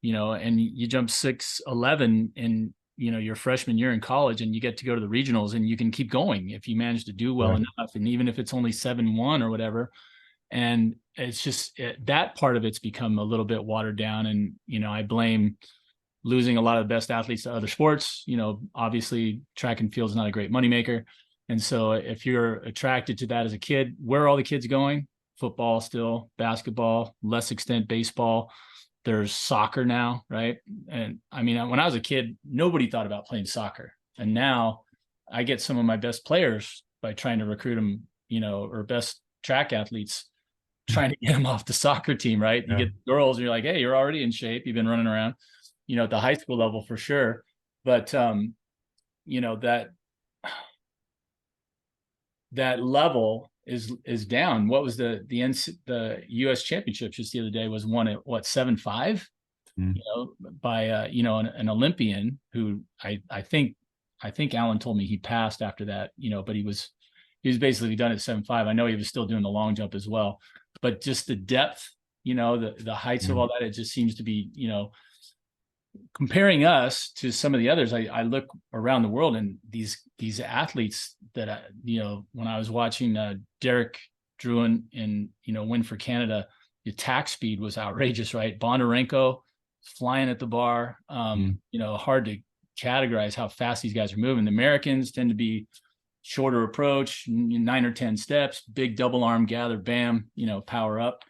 and you jump 611 in your freshman year in college, and you get to go to the regionals, and you can keep going if you manage to do well enough, and even if it's only 7-1 or whatever. And it's just that part of it's become a little bit watered down, and I blame losing a lot of the best athletes to other sports. Obviously track and field is not a great moneymaker, and so if you're attracted to that as a kid, where are all the kids going? Football still, basketball, less extent baseball. There's soccer now, right? And I mean, when I was a kid, nobody thought about playing soccer. And now I get some of my best players by trying to recruit them, or best track athletes, trying to get them off the soccer team, right? You get girls and you're like, hey, you're already in shape. You've been running around, at the high school level for sure. But, that level is down. What was the U.S. championships just the other day was won at what, 7.5, by an Olympian who I think Alan told me he passed after that, but he was basically done at 7.5. I know he was still doing the long jump as well, but just the depth, the heights of all that, it just seems to be, comparing us to some of the others. I look around the world, and these athletes that when I was watching Derek Druin win for Canada, the attack speed was outrageous, right? Bondarenko flying at the bar. Hard to categorize how fast these guys are moving. The Americans tend to be shorter approach, 9 or 10 steps, big double arm gather, bam, power up.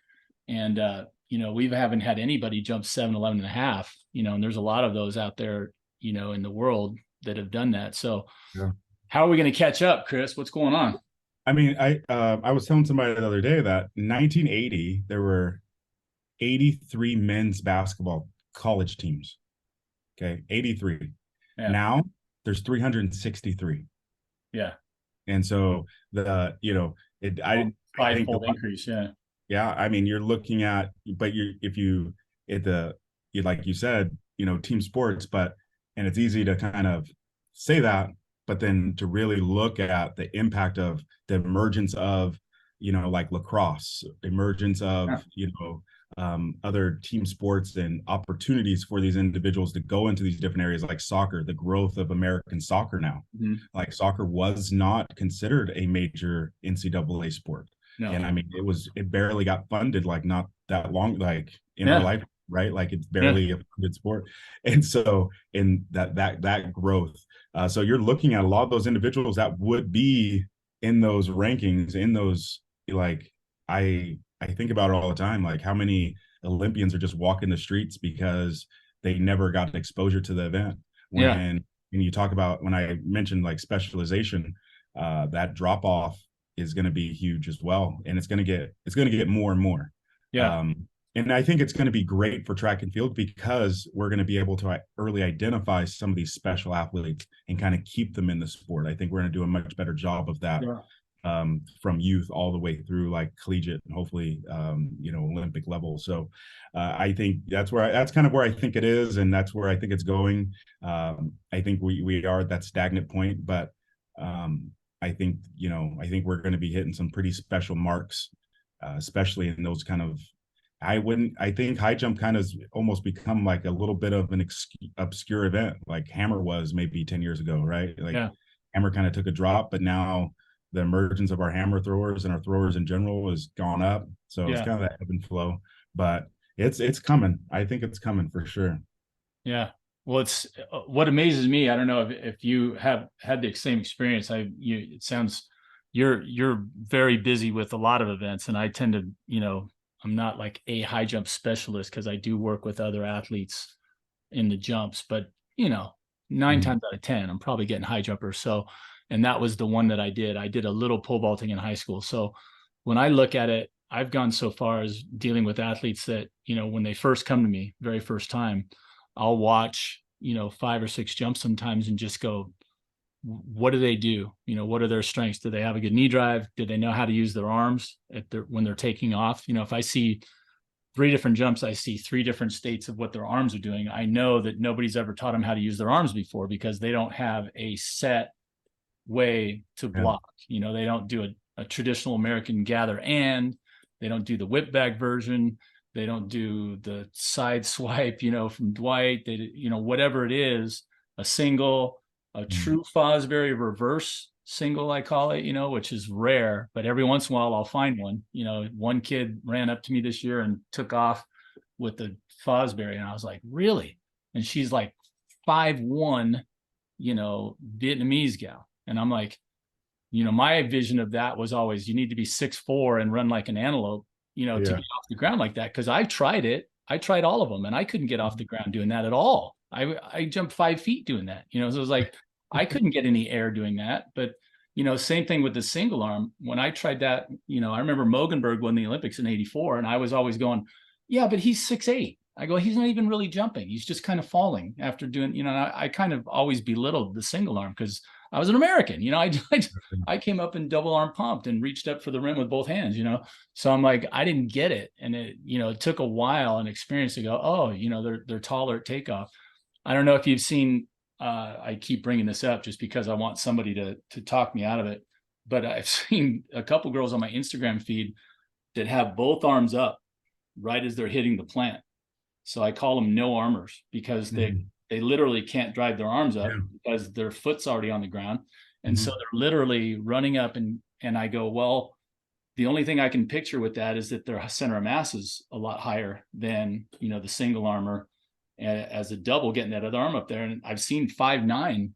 And we haven't had anybody jump 7:11 and a half, and there's a lot of those out there, in the world that have done that. So how are we going to catch up, Chris? What's going on? I mean, I was telling somebody the other day that 1980, there were 83 men's basketball college teams. Okay. 83. Yeah. Now there's 363. Yeah. And so I think five-fold increase. Yeah. Yeah, I mean, you're looking at, but like you said, team sports, and it's easy to kind of say that, but then to really look at the impact of the emergence of, like lacrosse, emergence of, other team sports and opportunities for these individuals to go into these different areas, like soccer, the growth of American soccer now. Like soccer was not considered a major NCAA sport. No. And I mean, it barely got funded, like not that long, like in our life, right? Like it's barely a funded sport. And so in that growth, so you're looking at a lot of those individuals that would be in those rankings, in those, like, I think about it all the time, like how many Olympians are just walking the streets because they never got exposure to the event. When you talk about, when I mentioned like specialization, that drop off is going to be huge as well, and it's going to get more and more. And I think it's going to be great for track and field because we're going to be able to early identify some of these special athletes and kind of keep them in the sport. I think we're going to do a much better job of that, from youth all the way through like collegiate and hopefully Olympic level. So I think that's kind of where I think it is, and that's where I think it's going. I think we are at that stagnant point, but I think we're going to be hitting some pretty special marks, especially in those kind of, I think high jump kind of almost become like a little bit of an obscure event, like hammer was maybe 10 years ago, right? Like hammer kind of took a drop, but now the emergence of our hammer throwers and our throwers in general has gone up. So it's kind of that ebb and flow, but it's coming. I think it's coming for sure. Yeah. Well, it's what amazes me. I don't know if you have had the same experience. It sounds you're very busy with a lot of events, and I tend to, I'm not like a high jump specialist because I do work with other athletes in the jumps, but 9 times out of 10, I'm probably getting high jumpers. So, and that was the one that I did. I did a little pole vaulting in high school. So when I look at it, I've gone so far as dealing with athletes that, when they first come to me, very first time, I'll watch, 5 or 6 jumps sometimes and just go, what do they do? What are their strengths? Do they have a good knee drive? Do they know how to use their arms when they're taking off? If I see 3 different jumps, I see 3 different states of what their arms are doing. I know that nobody's ever taught them how to use their arms before because they don't have a set way to Yeah. block. They don't do a traditional American gather, and they don't do the whip back version. They don't do the side swipe, from Dwight. They, whatever it is, a single, a Mm. true Fosbury reverse single, I call it, which is rare, but every once in a while I'll find one. One kid ran up to me this year and took off with the Fosbury, and I was like, really? And she's like 5'1", Vietnamese gal. And I'm like, my vision of that was always, you need to be 6'4" and run like an antelope, to Yeah. get off the ground like that. Cause I tried it. I tried all of them and I couldn't get off the ground doing that at all. I jumped 5 feet doing that, so it was like, I couldn't get any air doing that. But, same thing with the single arm. When I tried that, I remember Mogenberg won the Olympics in '84, and I was always going, yeah, but he's 6'8". I go, he's not even really jumping. He's just kind of falling after doing, I kind of always belittled the single arm because I was an American. I came up in double arm pumped and reached up for the rim with both hands, So I'm like, I didn't get it. And it took a while and experience to go, oh, they're taller at takeoff. I don't know if you've seen, I keep bringing this up just because I want somebody to talk me out of it. But I've seen a couple girls on my Instagram feed that have both arms up right as they're hitting the plant. So I call them no armors because Mhm. they literally can't drive their arms up Yeah. because their foot's already on the ground. And so Mhm. they're literally running up, and I go, well, the only thing I can picture with that is that their center of mass is a lot higher than, the single armor as a double getting that other arm up there. And I've seen 5'9",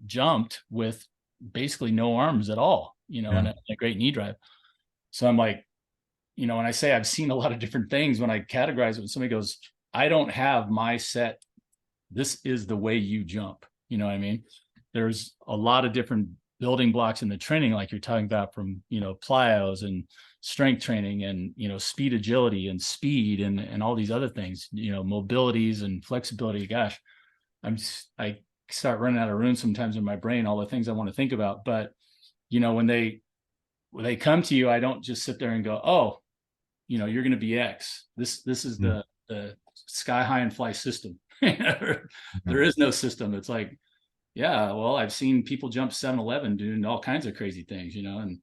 jumped with basically no arms at all, Yeah. and a great knee drive. So I'm like, when I say I've seen a lot of different things, when I categorize it, when somebody goes, I don't have my set, this is the way you jump. You know what I mean? There's a lot of different building blocks in the training, like you're talking about, from, plyos and strength training and, speed agility and speed and all these other things, mobilities and flexibility. Gosh, I start running out of room sometimes in my brain, all the things I want to think about. But, when they come to you, I don't just sit there and go, oh, you're going to be X. This is Mhm. the sky high and fly system. Yeah. There is no system. It's like, yeah, well, I've seen people jump 7-Eleven doing all kinds of crazy things, and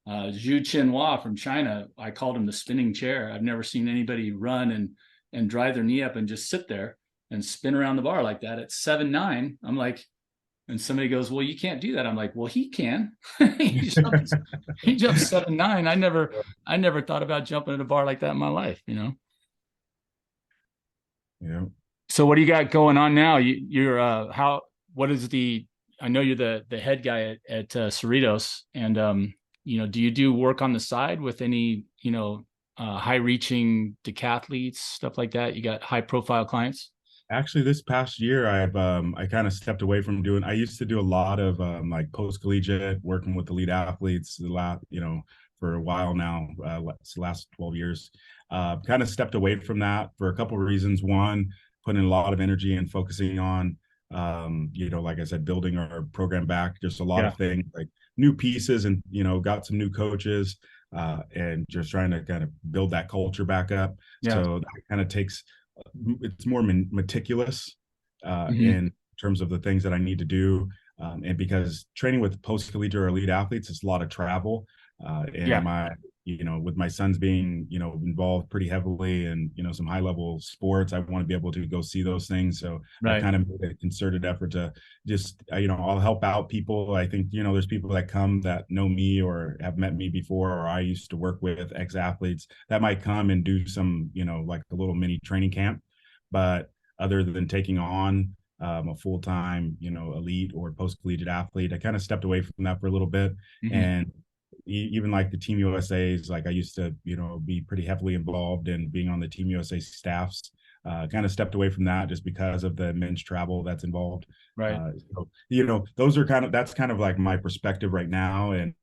Zhu Chenhua from China, I called him the spinning chair. I've never seen anybody run and drive their knee up and just sit there and spin around the bar like that at 7'9". I'm like, and somebody goes, well, you can't do that. I'm like, well, he can. He jumps 7'9". I never thought about jumping at a bar like that in my life. Yeah. So what do you got going on now? You're what is I know you're the head guy at Cerritos, and do you do work on the side with any, high reaching decathletes, stuff like that? You got high profile clients? Actually, this past year, I kind of stepped away from doing. I used to do a lot of like post collegiate, working with elite athletes. For a while now, last 12 years. Kind of stepped away from that for a couple of reasons. One, putting a lot of energy and focusing on, like I said, building our program back. Just a lot Yeah. of things like new pieces, and got some new coaches, and just trying to kind of build that culture back up. Yeah. So that kind of takes it's more meticulous Hmm. in terms of the things that I need to do. And because training with post collegiate or elite athletes, it's a lot of travel. And Yeah. with my sons being, involved pretty heavily in, some high level sports, I want to be able to go see those things. So I've Right. kind of made a concerted effort to just, I'll help out people. I think, there's people that come that know me or have met me before, or I used to work with ex athletes that might come and do some, like a little mini training camp. But other than taking on a full-time, elite or post-collegiate athlete, I kind of stepped away from that for a little bit. Hmm. And even like the Team USA's, like I used to, be pretty heavily involved in being on the Team USA staffs. Kind of stepped away from that just because of the immense travel that's involved. Right. That's kind of like my perspective right now, and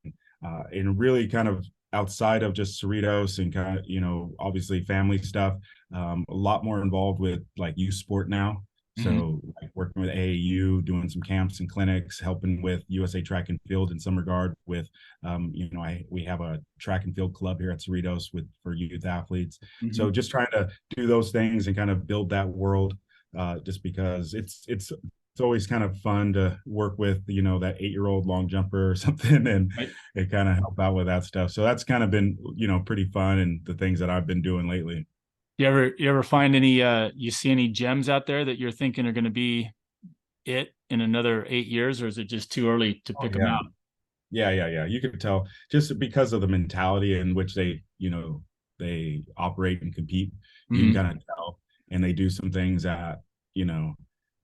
really kind of outside of just Cerritos and kind of, obviously family stuff, a lot more involved with like youth sport now. Hmm. So like working with AAU, doing some camps and clinics, helping with USA Track and Field in some regard with, we have a track and field club here at Cerritos for youth athletes. Hmm. So just trying to do those things and kind of build that world, just because it's always kind of fun to work with, that 8-year-old long jumper or something, and Right. it kind of help out with that stuff. So that's kind of been, pretty fun, and the things that I've been doing lately. You ever find any you see any gems out there that you're thinking are going to be it in another 8 years, or is it just too early to Oh pick them yeah. out? Yeah. You could tell just because of the mentality in which they operate and compete. You can Hmm. kind of tell, and they do some things that, you know,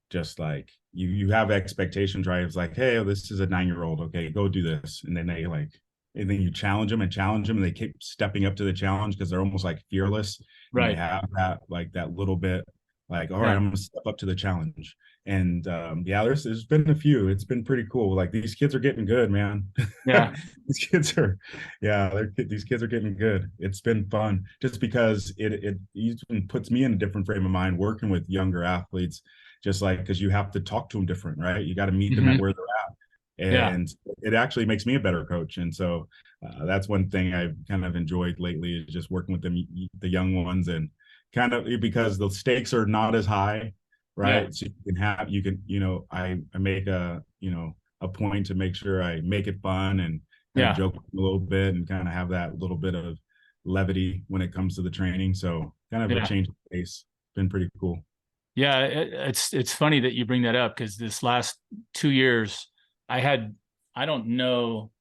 just like you have expectations, right? It's like, hey, this is a 9-year-old. Okay, go do this. And then and then you challenge them, and they keep stepping up to the challenge because they're almost like fearless, and they Right. have that little bit like, all right, Yeah. I'm gonna step up to the challenge. And yeah, there's been a few. It's been pretty cool. Like these kids are getting good, man. Yeah. These kids are, yeah, these kids are getting good. It's been fun just because it even puts me in a different frame of mind working with younger athletes, just like because you have to talk to them different, right? You got to meet them Hmm. at where they're at, Yeah. and it actually makes me a better coach. And so that's one thing I've kind of enjoyed lately is just working with them, the young ones, and kind of because the stakes are not as high, Yeah. right? So I make a point to make sure I make it fun and kind of Yeah. joke a little bit and kind of have that little bit of levity when it comes to the training. So kind of a Yeah. change of pace. Been pretty cool. Yeah, it's funny that you bring that up because this last 2 years, I had I don't know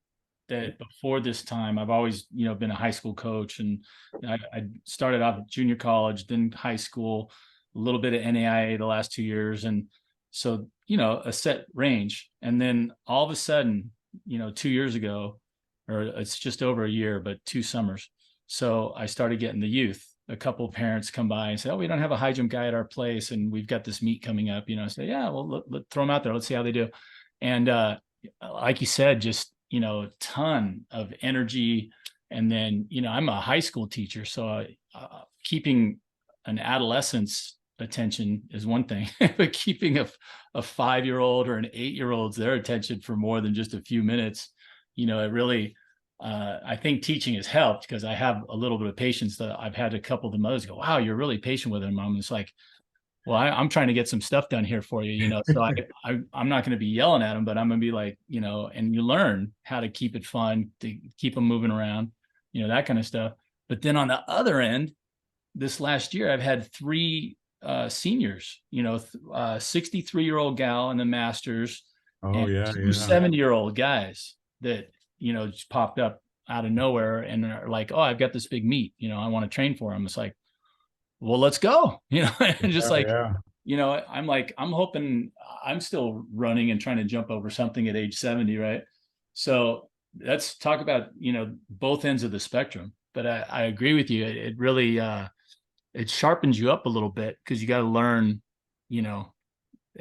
that before this time I've always been a high school coach, and I started off at junior college, then high school, a little bit of NAIA the last 2 years, and so a set range, and then all of a sudden 2 years ago, or it's just over a year, but 2 summers, so I started getting the youth. A couple of parents come by and say, "Oh, we don't have a high jump guy at our place, and we've got this meet coming up." I say, "Yeah, well, throw them out there. Let's see how they do." And like you said, just a ton of energy. And then I'm a high school teacher, so keeping an adolescent's attention is one thing, but keeping a 5-year-old or an 8-year-old's their attention for more than just a few minutes, it really I think teaching has helped because I have a little bit of patience. That I've had a couple of the mothers go, "Wow, you're really patient with him." I'm just like, well, I'm trying to get some stuff done here for you, so I'm not going to be yelling at them, but I'm going to be like, and you learn how to keep it fun, to keep them moving around, that kind of stuff. But then on the other end, this last year, I've had three seniors, 63-year-old gal in the masters, Oh and yeah, two yeah. 70-year-old guys that just popped up out of nowhere and are like, "Oh, I've got this big meet, I want to train for them." It's like, well, let's go, and just Yeah, like, yeah. I'm like, I'm hoping I'm still running and trying to jump over something at age 70, right? So let's talk about, both ends of the spectrum. But I agree with you. It really it sharpens you up a little bit because you got to learn, you know,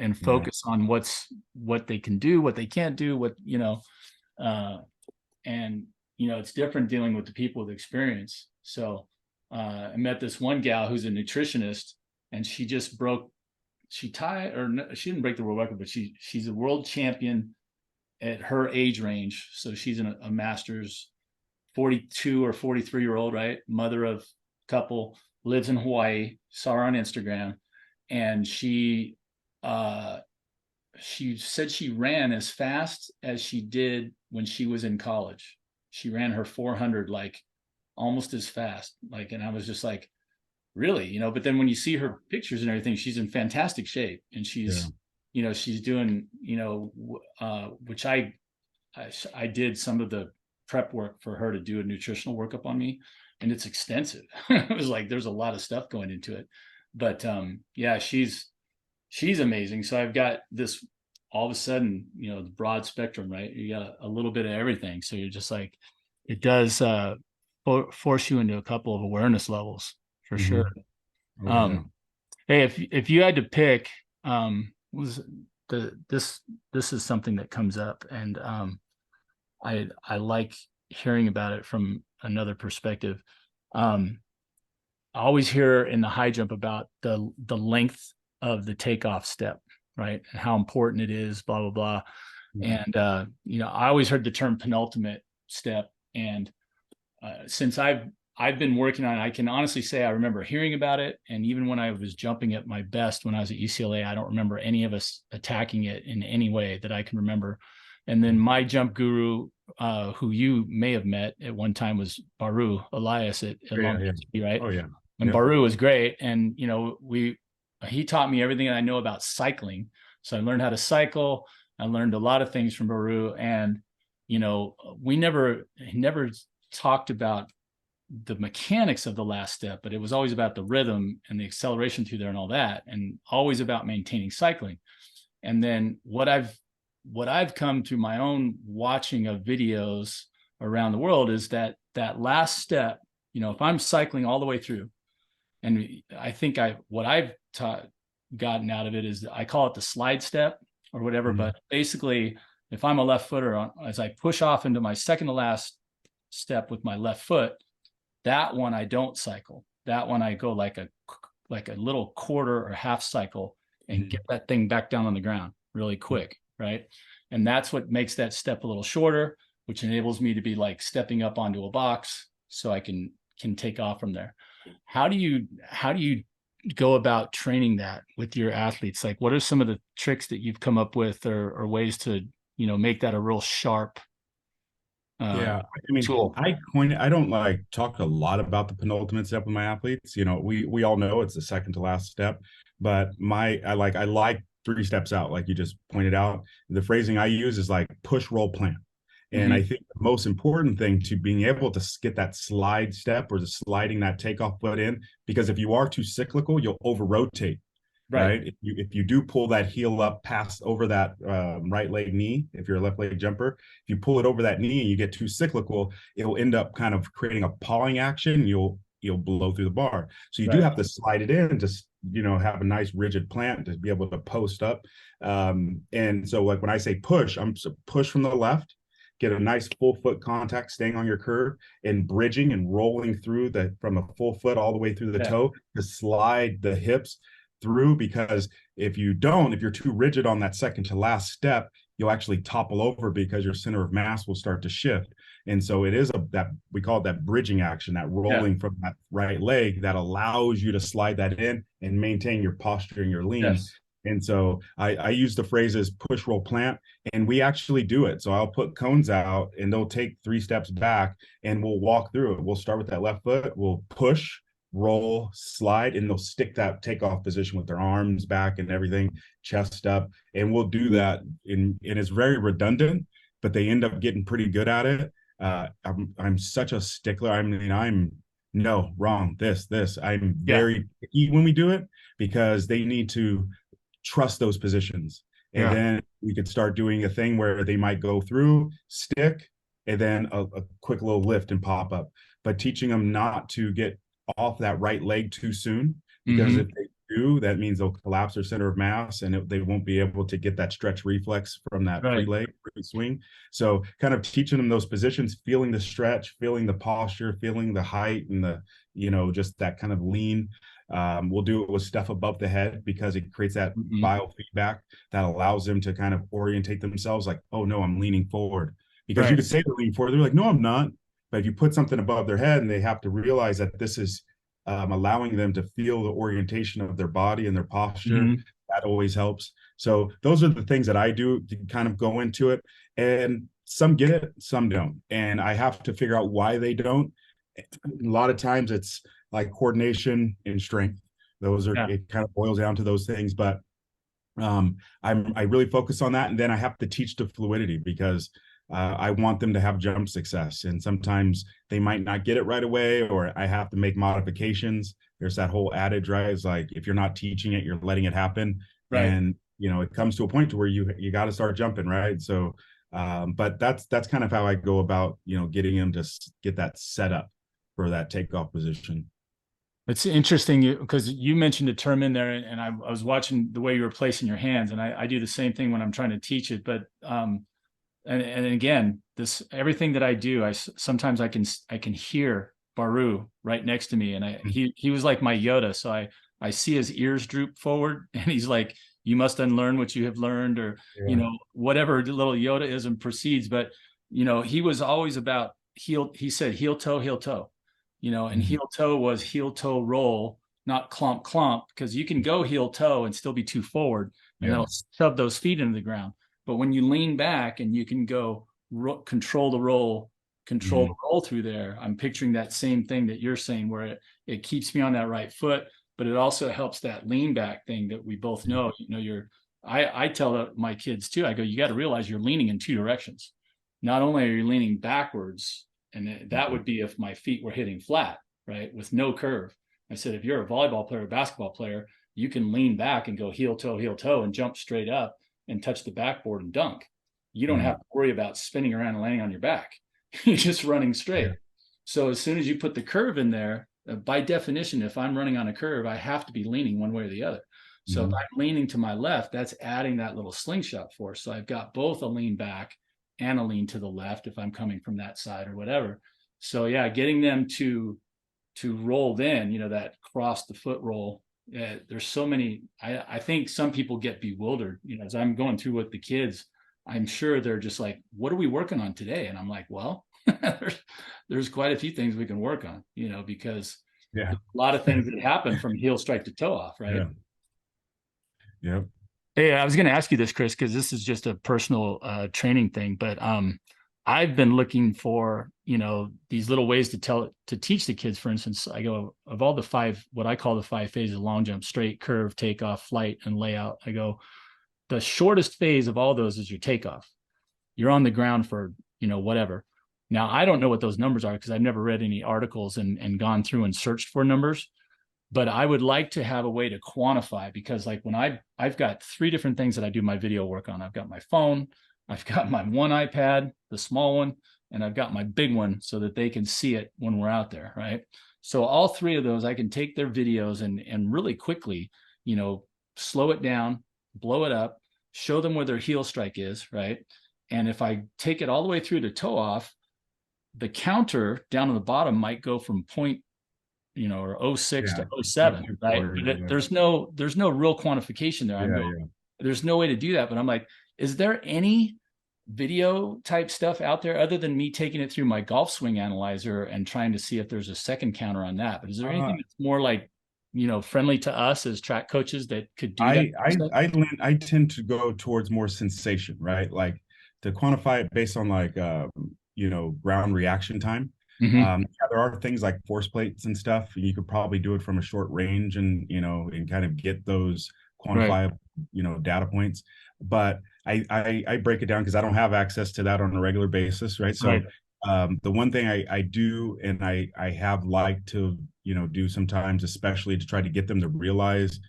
and Yeah. focus on what they can do, what they can't do, uh, and it's different dealing with the people with experience. So I met this one gal who's a nutritionist, and she just broke she tied or no, she didn't break the world record, but she's a world champion at her age range. So she's a master's, 42 or 43-year-old, right? Mother of a couple, lives in Hawaii. Saw her on Instagram, and uh she said she ran as fast as she did when she was in college. She ran her 400 like almost as fast. Like, and I was just like, really, but then when you see her pictures and everything, she's in fantastic shape, and Yeah. she's doing, which I did some of the prep work for her to do a nutritional workup on me, and it's extensive. It was like there's a lot of stuff going into it, but yeah, she's amazing. So I've got this all of a sudden, the broad spectrum, right? You got a little bit of everything, so you're just like, it does force you into a couple of awareness levels for sure. Hmm. Oh yeah. um Hey, if you had to pick, was this is something that comes up, and I like hearing about it from another perspective. I always hear in the high jump about the length of the takeoff step, right? And how important it is, blah, blah, blah. And I always heard the term penultimate step. And since I've been working on it, I can honestly say I remember hearing about it. And even when I was jumping at my best when I was at UCLA, I don't remember any of us attacking it in any way that I can remember. And then my jump guru, who you may have met at one time, was Baru Elias at Long Beach, right? Oh yeah. And Baru was great. And he taught me everything I know about cycling. So I learned how to cycle. I learned a lot of things from Baru. And we never talked about the mechanics of the last step, but it was always about the rhythm and the acceleration through there and all that, and always about maintaining cycling. And then what I've come through my own watching of videos around the world is that last step, if I'm cycling all the way through, and I think what I've gotten out of it is I call it the slide step or whatever. But basically, if I'm a left footer, as I push off into my second to last step with my left foot, that one I don't cycle. That one I go like a little quarter or half cycle and get that thing back down on the ground really quick, right? And that's what makes that step a little shorter, which enables me to be like stepping up onto a box so I can take off from there. How do you go about training that with your athletes? Like, what are some of the tricks that you've come up with, or ways to make that a real sharp tool? I don't like talk a lot about the penultimate step with my athletes. We all know it's the second to last step, but I like 3 steps out, like you just pointed out. The phrasing I use is like push, roll, plant. And I think the most important thing to being able to get that slide step or the sliding that takeoff foot in, because if you are too cyclical, you'll over rotate. Right. If you do pull that heel up past over that right leg knee, if you're a left leg jumper, if you pull it over that knee and you get too cyclical, it'll end up kind of creating a pawing action. You'll blow through the bar. So you do have to slide it in to have a nice rigid plant to be able to post up. And so like when I say push, I'm push from the left, get a nice full foot contact, staying on your curve and bridging and rolling through from the full foot all the way through the toe to slide the hips through. Because if you're too rigid on that second to last step, you'll actually topple over because your center of mass will start to shift. And so it is that we call it that bridging action, that rolling from that right leg that allows you to slide that in and maintain your posture and your lean. Yes. And so I use the phrases push, roll, plant, and we actually do it. So I'll put cones out and they'll take 3 steps back and we'll walk through it. We'll start with that left foot. We'll push, roll, slide, and they'll stick that takeoff position with their arms back and everything, chest up. And we'll do that. And it's very redundant, but they end up getting pretty good at it. I'm such a stickler. I'm no, wrong, this. I'm very picky when we do it because they need to trust those positions. And then we could start doing a thing where they might go through, stick, and then a quick little lift and pop up. But teaching them not to get off that right leg too soon, because if they do, that means they'll collapse their center of mass and they won't be able to get that stretch reflex from that free leg swing. So kind of teaching them those positions, feeling the stretch, feeling the posture, feeling the height and the, just that kind of lean. We'll do it with stuff above the head because it creates that biofeedback that allows them to kind of orientate themselves like, oh no, I'm leaning forward. Because you could say they're leaning forward. They're like, no, I'm not. But if you put something above their head and they have to realize that this is allowing them to feel the orientation of their body and their posture, that always helps. So those are the things that I do to kind of go into it. And some get it, some don't. And I have to figure out why they don't. A lot of times it's like coordination and strength. Those are, it kind of boils down to those things. But I really focus on that. And then I have to teach the fluidity because I want them to have jump success. And sometimes they might not get it right away, or I have to make modifications. There's that whole adage, right? It's like, if you're not teaching it, you're letting it happen. And, it comes to a point to where you got to start jumping, right? So, but that's kind of how I go about, getting them to get that set up for that takeoff position. It's interesting because you mentioned a term in there, and I was watching the way you were placing your hands, and I do the same thing when I'm trying to teach it. But and again, this everything that I do, sometimes I can hear Baru right next to me, and he was like my Yoda. So I see his ears droop forward, and he's like, "You must unlearn what you have learned," or Yeah. whatever little Yodaism proceeds. But he was always about heel. He said heel toe, heel toe. And Mhm. heel toe was heel toe roll, not clomp clomp, because you can go heel toe and still be too forward, and Yeah. that'll shove those feet into the ground. But when you lean back and you can go control the Mhm. roll through there, I'm picturing that same thing that you're saying, where it keeps me on that right foot, but it also helps that lean back thing that we both know. I tell my kids too, I go, you got to realize you're leaning in two directions. Not only are you leaning backwards, and that would be if my feet were hitting flat, right, with no curve. I said, if you're a volleyball player, basketball player, you can lean back and go heel toe, and jump straight up and touch the backboard and dunk. You don't Mhm. have to worry about spinning around and landing on your back. You're just running Yeah. straight. So as soon as you put the curve in there, by definition, if I'm running on a curve, I have to be leaning one way or the other. So if Mhm. I'm leaning to my left, that's adding that little slingshot force. So I've got both a lean back and a lean to the left if I'm coming from that side or whatever. So yeah, getting them to roll in, that cross the foot roll. There's so many. I think some people get bewildered. As I'm going through with the kids, I'm sure they're just like, "What are we working on today?" And I'm like, "Well, there's quite a few things we can work on, because Yeah. there's a lot of things that happen from heel strike to toe off, right?" Yeah. Yep. Hey, I was going to ask you this, Chris, because this is just a personal training thing, but I've been looking for, these little ways to teach the kids. For instance, I go, of all the five, what I call the five phases: long jump, straight, curve, takeoff, flight, and layout. I go, the shortest phase of all those is your takeoff. You're on the ground for, whatever. Now, I don't know what those numbers are because I've never read any articles and gone through and searched for numbers, but I would like to have a way to quantify, because like when I've got three different things that I do my video work on. I've got my phone, I've got my one iPad, the small one, and I've got my big one so that they can see it when we're out there, right? So all three of those, I can take their videos and really quickly, you know, slow it down, blow it up, show them where their heel strike is, right? And if I take it all the way through to toe off, the counter down on the bottom might go from point, or '06 Yeah. to Point '07, two right? four. But Yeah. there's no real quantification there. I'm Yeah. going, Yeah. there's no way to do that. But I'm like, is there any video type stuff out there other than me taking it through my golf swing analyzer and trying to see if there's a second counter on that? But is there anything Uh, that's more like, friendly to us as track coaches that could do that I I stuff? I tend to go towards more sensation, right? Like to quantify it based on like ground reaction time. Hmm. Yeah, there are things like force plates and stuff. You could probably do it from a short range and and kind of get those Right. quantifiable data points. But I break it down because I don't have access to that on a regular basis, right? Right. So the one thing I do and I have liked to do sometimes, especially to try to get them to realize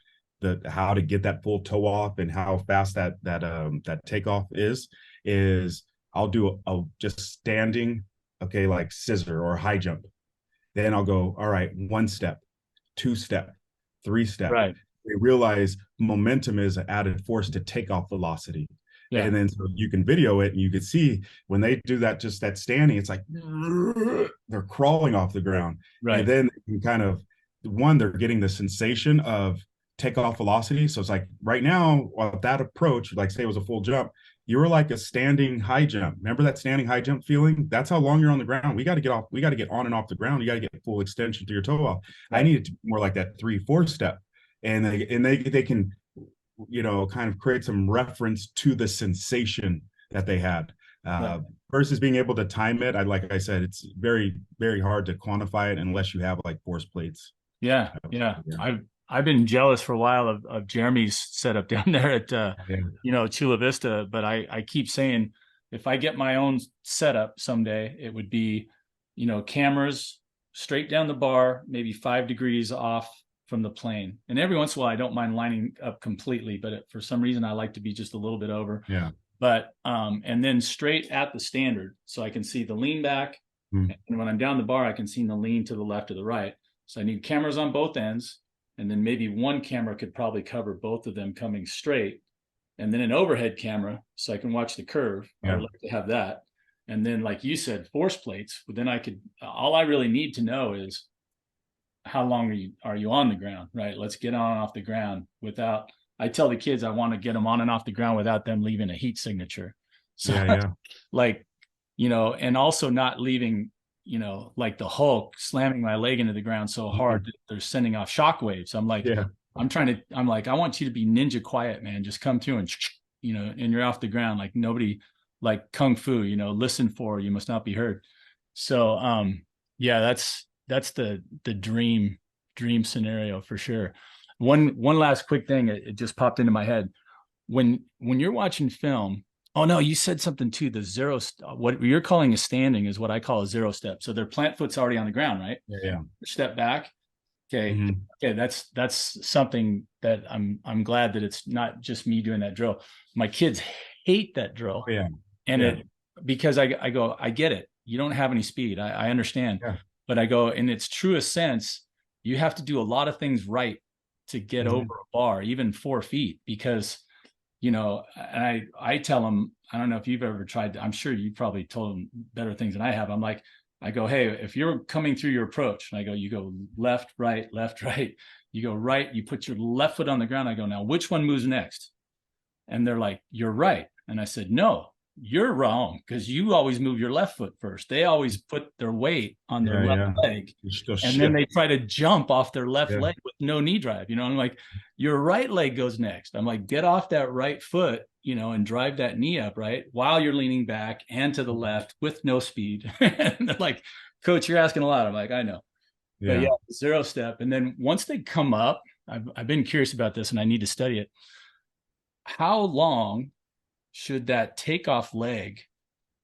how to get that full toe off and how fast that takeoff is I'll do a just standing, okay, like scissor or high jump. Then I'll go, all right, one step, two step, three step. Right. We realize momentum is an added force to takeoff velocity. Yeah. And then so you can video it and you can see when they do that, just that standing, it's like they're crawling off the ground. And Right. then you can kind of, one, they're getting the sensation of takeoff velocity. So it's like right now, with that approach, like say it was a full jump, you were like a standing high jump. Remember that standing high jump feeling? That's how long you're on the ground. We got to get off. We got to get on and off the ground. You got to get full extension to your toe off. I Right. need it to be more like that 3-4 step, and they can kind of create some reference to the sensation that they had. Right. Uh, versus being able to time it. Like I said, it's very very hard to quantify it unless you have like force plates. Yeah. Yeah. Yeah. I've been jealous for a while of Jeremy's setup down there at Yeah. Chula Vista, but I keep saying, if I get my own setup someday, it would be, cameras straight down the bar, maybe 5 degrees off from the plane. And every once in a while I don't mind lining up completely, but for some reason I like to be just a little bit over. Yeah. But and then straight at the standard, so I can see the lean back, Mm. and when I'm down the bar I can see the lean to the left or the right. So I need cameras on both ends, and then maybe one camera could probably cover both of them coming straight, and then an overhead camera so I can watch the curve. I Yeah. would like to have that. And then, like you said, force plates. But then I could, all I really need to know is how long are you on the ground, right? Let's get on and off the ground without, I tell the kids I want to get them on and off the ground without them leaving a heat signature. So Yeah. Yeah. like, and also not leaving, like the Hulk slamming my leg into the ground so hard that they're sending off shock waves. I'm like, Yeah. I'm like, I want you to be ninja quiet, man. Just come through and, and you're off the ground. Like nobody, like Kung Fu, listen for, you must not be heard. So, yeah, that's the dream scenario for sure. One last quick thing, it just popped into my head. When you're watching film, oh no, you said something too. The zero, what you're calling a standing is what I call a zero step. So their plant foot's already on the ground, right? Yeah. Yeah. Step back. Okay. Mhm. Okay. That's something that I'm glad that it's not just me doing that drill. My kids hate that drill. Oh, yeah. And Yeah. because I go, I get it. You don't have any speed. I understand. Yeah. But I go, in its truest sense, you have to do a lot of things right to get over a bar, even 4 feet, because, and I tell them, I don't know if you've ever tried, I'm sure you probably told them better things than I have. I'm like, I go, hey, if you're coming through your approach, and I go, you go left, right, you go right, you put your left foot on the ground. I go, now which one moves next? And they're like, you're right. And I said, no, you're wrong, because you always move your left foot first. They always put their weight on their Yeah. left Yeah. leg, Just go and then shift. they try to jump off their left Yeah. leg with no knee drive. I'm like, your right leg goes next. I'm like, get off that right foot, and drive that knee up, right, while you're leaning back and to the left with no speed. And they're like, coach, you're asking a lot. I'm like, I know. But yeah, Yeah. zero step. And then once they come up, I've been curious about this and I need to study it. How long should that takeoff leg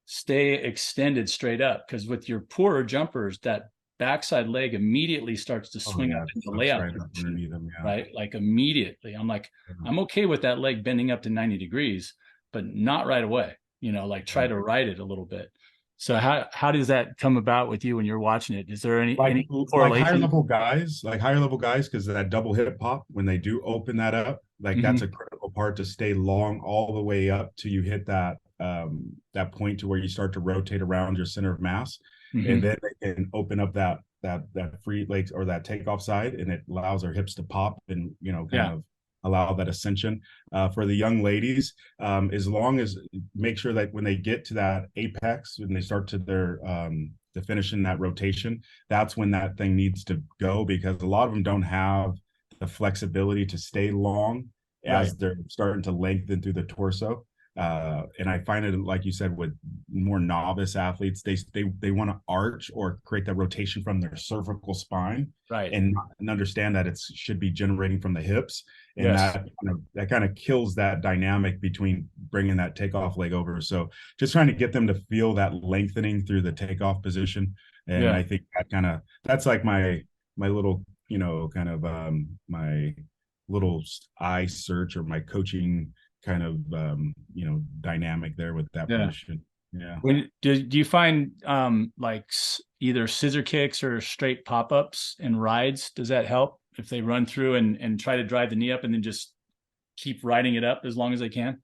stay extended straight up? Because with your poorer jumpers, that backside leg immediately starts to Oh, swing yeah. up It into sucks layout right up position, underneath them. Yeah. right? Like immediately. I'm like, Yeah. I'm okay with that leg bending up to 90 degrees, but not right away. Like try to ride it a little bit. So how does that come about with you when you're watching it? Is there any Like higher correlation? level guys, because that double hip pop, when they do open that up, like that's a Mm-hmm. critical part to stay long all the way up till you hit that point to where you start to rotate around your center of mass, and Mm-hmm. then they can open up that free legs or that takeoff side, and it allows their hips to pop and kind Yeah. of allow that ascension. For the young ladies, as long as make sure that when they get to that apex, when they start to their to finish in that rotation, that's when that thing needs to go, because a lot of them don't have the flexibility to stay long Right. as they're starting to lengthen through the torso. And I find it, like you said, with more novice athletes, they want to arch or create that rotation from their cervical spine, Right. and understand that it should be generating from the hips, and Yes. that kind of kills that dynamic between bringing that takeoff leg over. So just trying to get them to feel that lengthening through the takeoff position, and Yeah. I think that's like my little kind of my little eye search or my coaching kind of dynamic there with that Yeah. position. Yeah. When do you find like either scissor kicks or straight pop-ups and rides? Does that help if they run through and try to drive the knee up and then just keep riding it up as long as they can?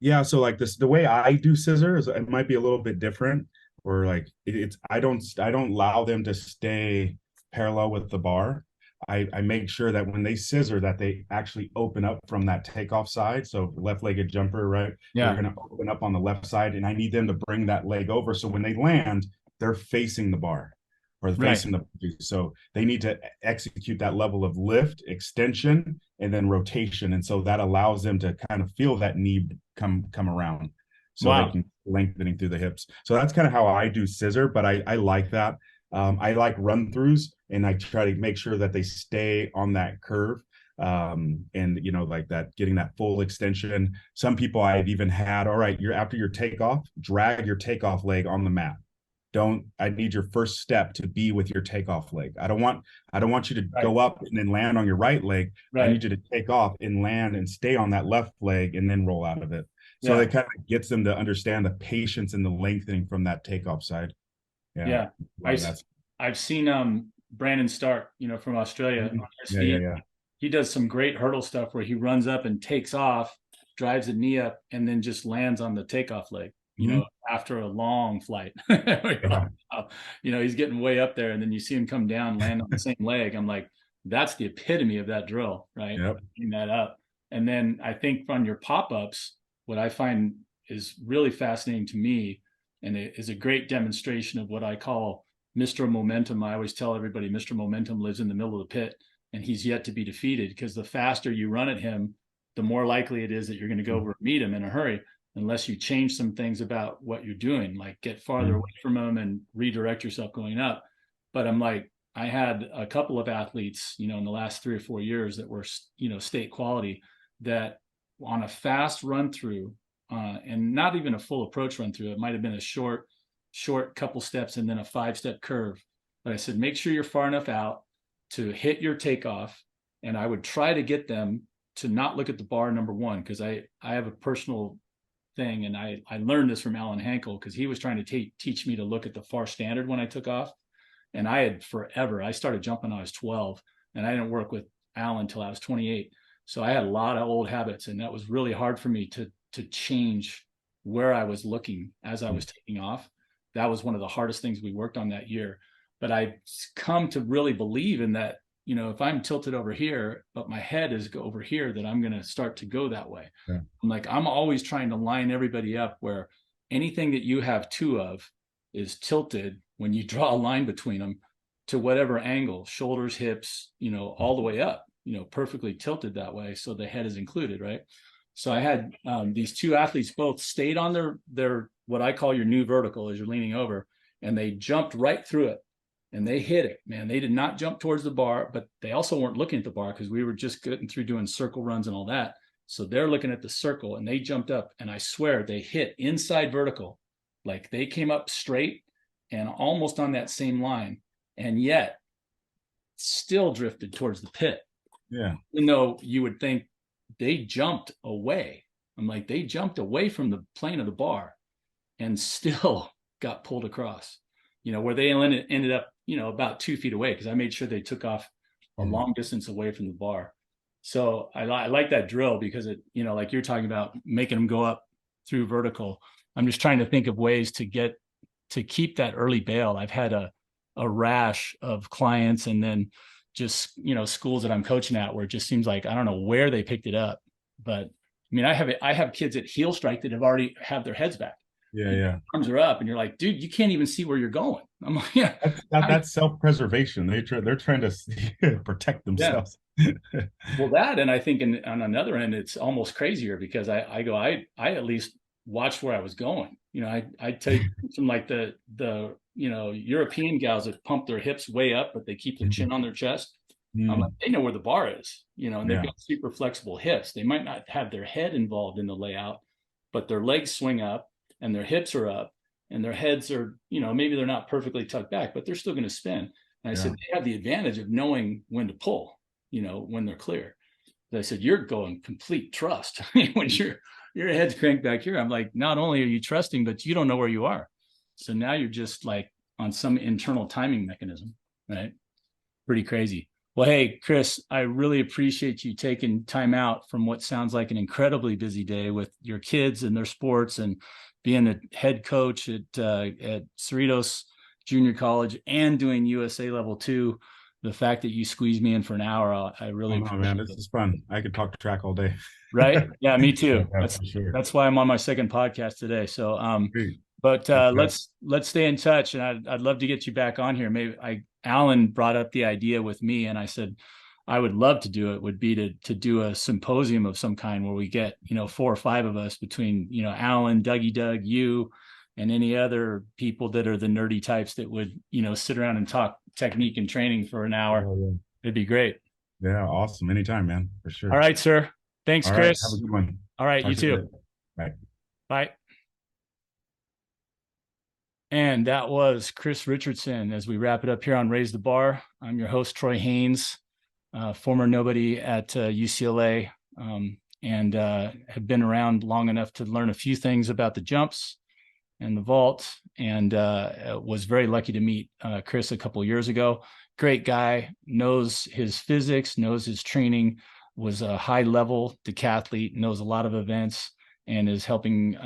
Yeah, so like the way I do scissor is, it might be a little bit different, or like it's I don't allow them to stay parallel with the bar. I make sure that when they scissor, that they actually open up from that takeoff side. So left-legged jumper, right? They're Yeah. going to open up on the left side, and I need them to bring that leg over. So when they land, they're facing the bar or Right. facing the, so they need to execute that level of lift, extension, and then rotation. And so that allows them to kind of feel that knee come around, so they Wow. can lengthening through the hips. So that's kind of how I do scissor, but I like that. I like run throughs, and I try to make sure that they stay on that curve. And like that, getting that full extension. Some people I've even had, all right, you're after your takeoff, drag your takeoff leg on the mat. I need your first step to be with your takeoff leg. I don't want you to Right. go up and then land on your right leg. I Right. need you to take off and land and stay on that left leg and then roll out of it. So Yeah. it kind of gets them to understand the patience and the lengthening from that takeoff side. Yeah. Yeah. A lot I of that's I've seen Brandon Stark, from Australia on his yeah, yeah, feet. yeah. He does some great hurdle stuff where he runs up and takes off drives the knee up, and then just lands on the takeoff leg, after a long flight. He's getting way up there, and then you see him come down, land on the same leg. I'm like, that's the epitome of that drill, right? Yep. Bring that up. And then I think on your pop-ups, what I find is really fascinating to me, and it is a great demonstration of what I call Mr. Momentum. I always tell everybody Mr. Momentum lives in the middle of the pit, and he's yet to be defeated, because the faster you run at him, the more likely it is that you're going to go over and meet him in a hurry, unless you change some things about what you're doing, like get farther away from him and redirect yourself going up. But I'm like, I had a couple of athletes, in the last 3 or 4 years that were, state quality, that on a fast run through, and not even a full approach run through, it might have been a short couple steps and then a 5-step curve. But I said, make sure you're far enough out to hit your takeoff. And I would try to get them to not look at the bar, number one, because I have a personal thing. And I learned this from Alan Hankel, because he was trying to teach me to look at the far standard when I took off. And I started jumping when I was 12, and I didn't work with Alan until I was 28. So I had a lot of old habits, and that was really hard for me to change where I was looking as I was taking off. That was one of the hardest things we worked on that year. But I come to really believe in that, if I'm tilted over here, but my head is over here, that I'm going to start to go that way. Yeah. I'm always trying to line everybody up where anything that you have 2 of is tilted when you draw a line between them to whatever angle, shoulders, hips, all the way up, perfectly tilted that way. So the head is included, right? So I had these 2 athletes both stayed on their what I call your new vertical as you're leaning over, and they jumped right through it, and they hit it, man. They did not jump towards the bar, but they also weren't looking at the bar, because we were just getting through doing circle runs and all that. So they're looking at the circle, and they jumped up, and I swear they hit inside vertical. Like they came up straight and almost on that same line, and yet still drifted towards the pit. Yeah. Even though you would think they jumped away. I'm like, they jumped away from the plane of the bar and still got pulled across, where they ended up, about 2 feet away, because I made sure they took off a long distance away from the bar. So I like that drill, because it, like you're talking about making them go up through vertical. I'm just trying to think of ways to keep that early bail. I've had a rash of clients, and then just, schools that I'm coaching at, where it just seems like, I don't know where they picked it up, but I have kids at heel strike that have already have their heads back. Yeah. Arms are up, and you're like, dude, you can't even see where you're going. I'm like, yeah. That's self-preservation. They're trying to protect themselves. Yeah. Well, that, and I think on another end, it's almost crazier, because I at least watched where I was going. I take some like the European gals that pump their hips way up, but they keep their chin on their chest. I'm like, they know where the bar is, and they've got super flexible hips. They might not have their head involved in the layout, but their legs swing up, and their hips are up, and their heads are, maybe they're not perfectly tucked back, but they're still going to spin. And I said, they have the advantage of knowing when to pull, when they're clear. But I said, you're going complete trust when your head's cranked back here. I'm like, not only are you trusting, but you don't know where you are. So now you're just like on some internal timing mechanism, right? Pretty crazy. Well, hey, Chris, I really appreciate you taking time out from what sounds like an incredibly busy day with your kids and their sports, and being a head coach at Cerritos Junior College and doing USA Level 2. The fact that you squeezed me in for an hour, I really appreciate man, this is fun. I could talk track all day. Right? Yeah, me too. Yeah, that's why I'm on my second podcast today. So, let's stay in touch, and I'd love to get you back on here. Maybe Alan brought up the idea with me, and I said I would love to do it. Would be to do a symposium of some kind where we get 4 or 5 of us, between Alan, Dougie, Doug, you, and any other people that are the nerdy types that would sit around and talk technique and training for an hour. Oh, yeah. It'd be great. Yeah, awesome. Anytime, man, for sure. All right, sir. Thanks, all Chris. Right, have a good one. All right, you too. Bye. Bye. And that was Chris Richardson. As we wrap it up here on Raise the Bar, I'm your host, Troy Haynes, former nobody at UCLA, and have been around long enough to learn a few things about the jumps and the vault, and was very lucky to meet Chris a couple of years ago. Great guy, knows his physics, knows his training, was a high level decathlete, knows a lot of events, and is helping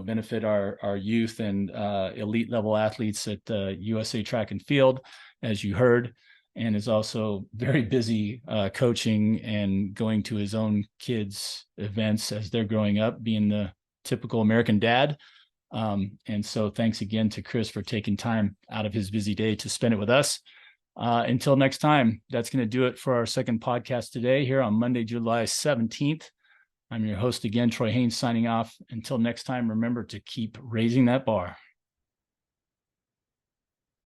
benefit our youth and elite level athletes at USA Track and Field, as you heard, and is also very busy coaching and going to his own kids' events as they're growing up, being the typical American dad. And so thanks again to Chris for taking time out of his busy day to spend it with us. Until next time, that's going to do it for our second podcast today here on Monday, July 17th. I'm your host again, Troy Haynes, signing off. Until next time, remember to keep raising that bar.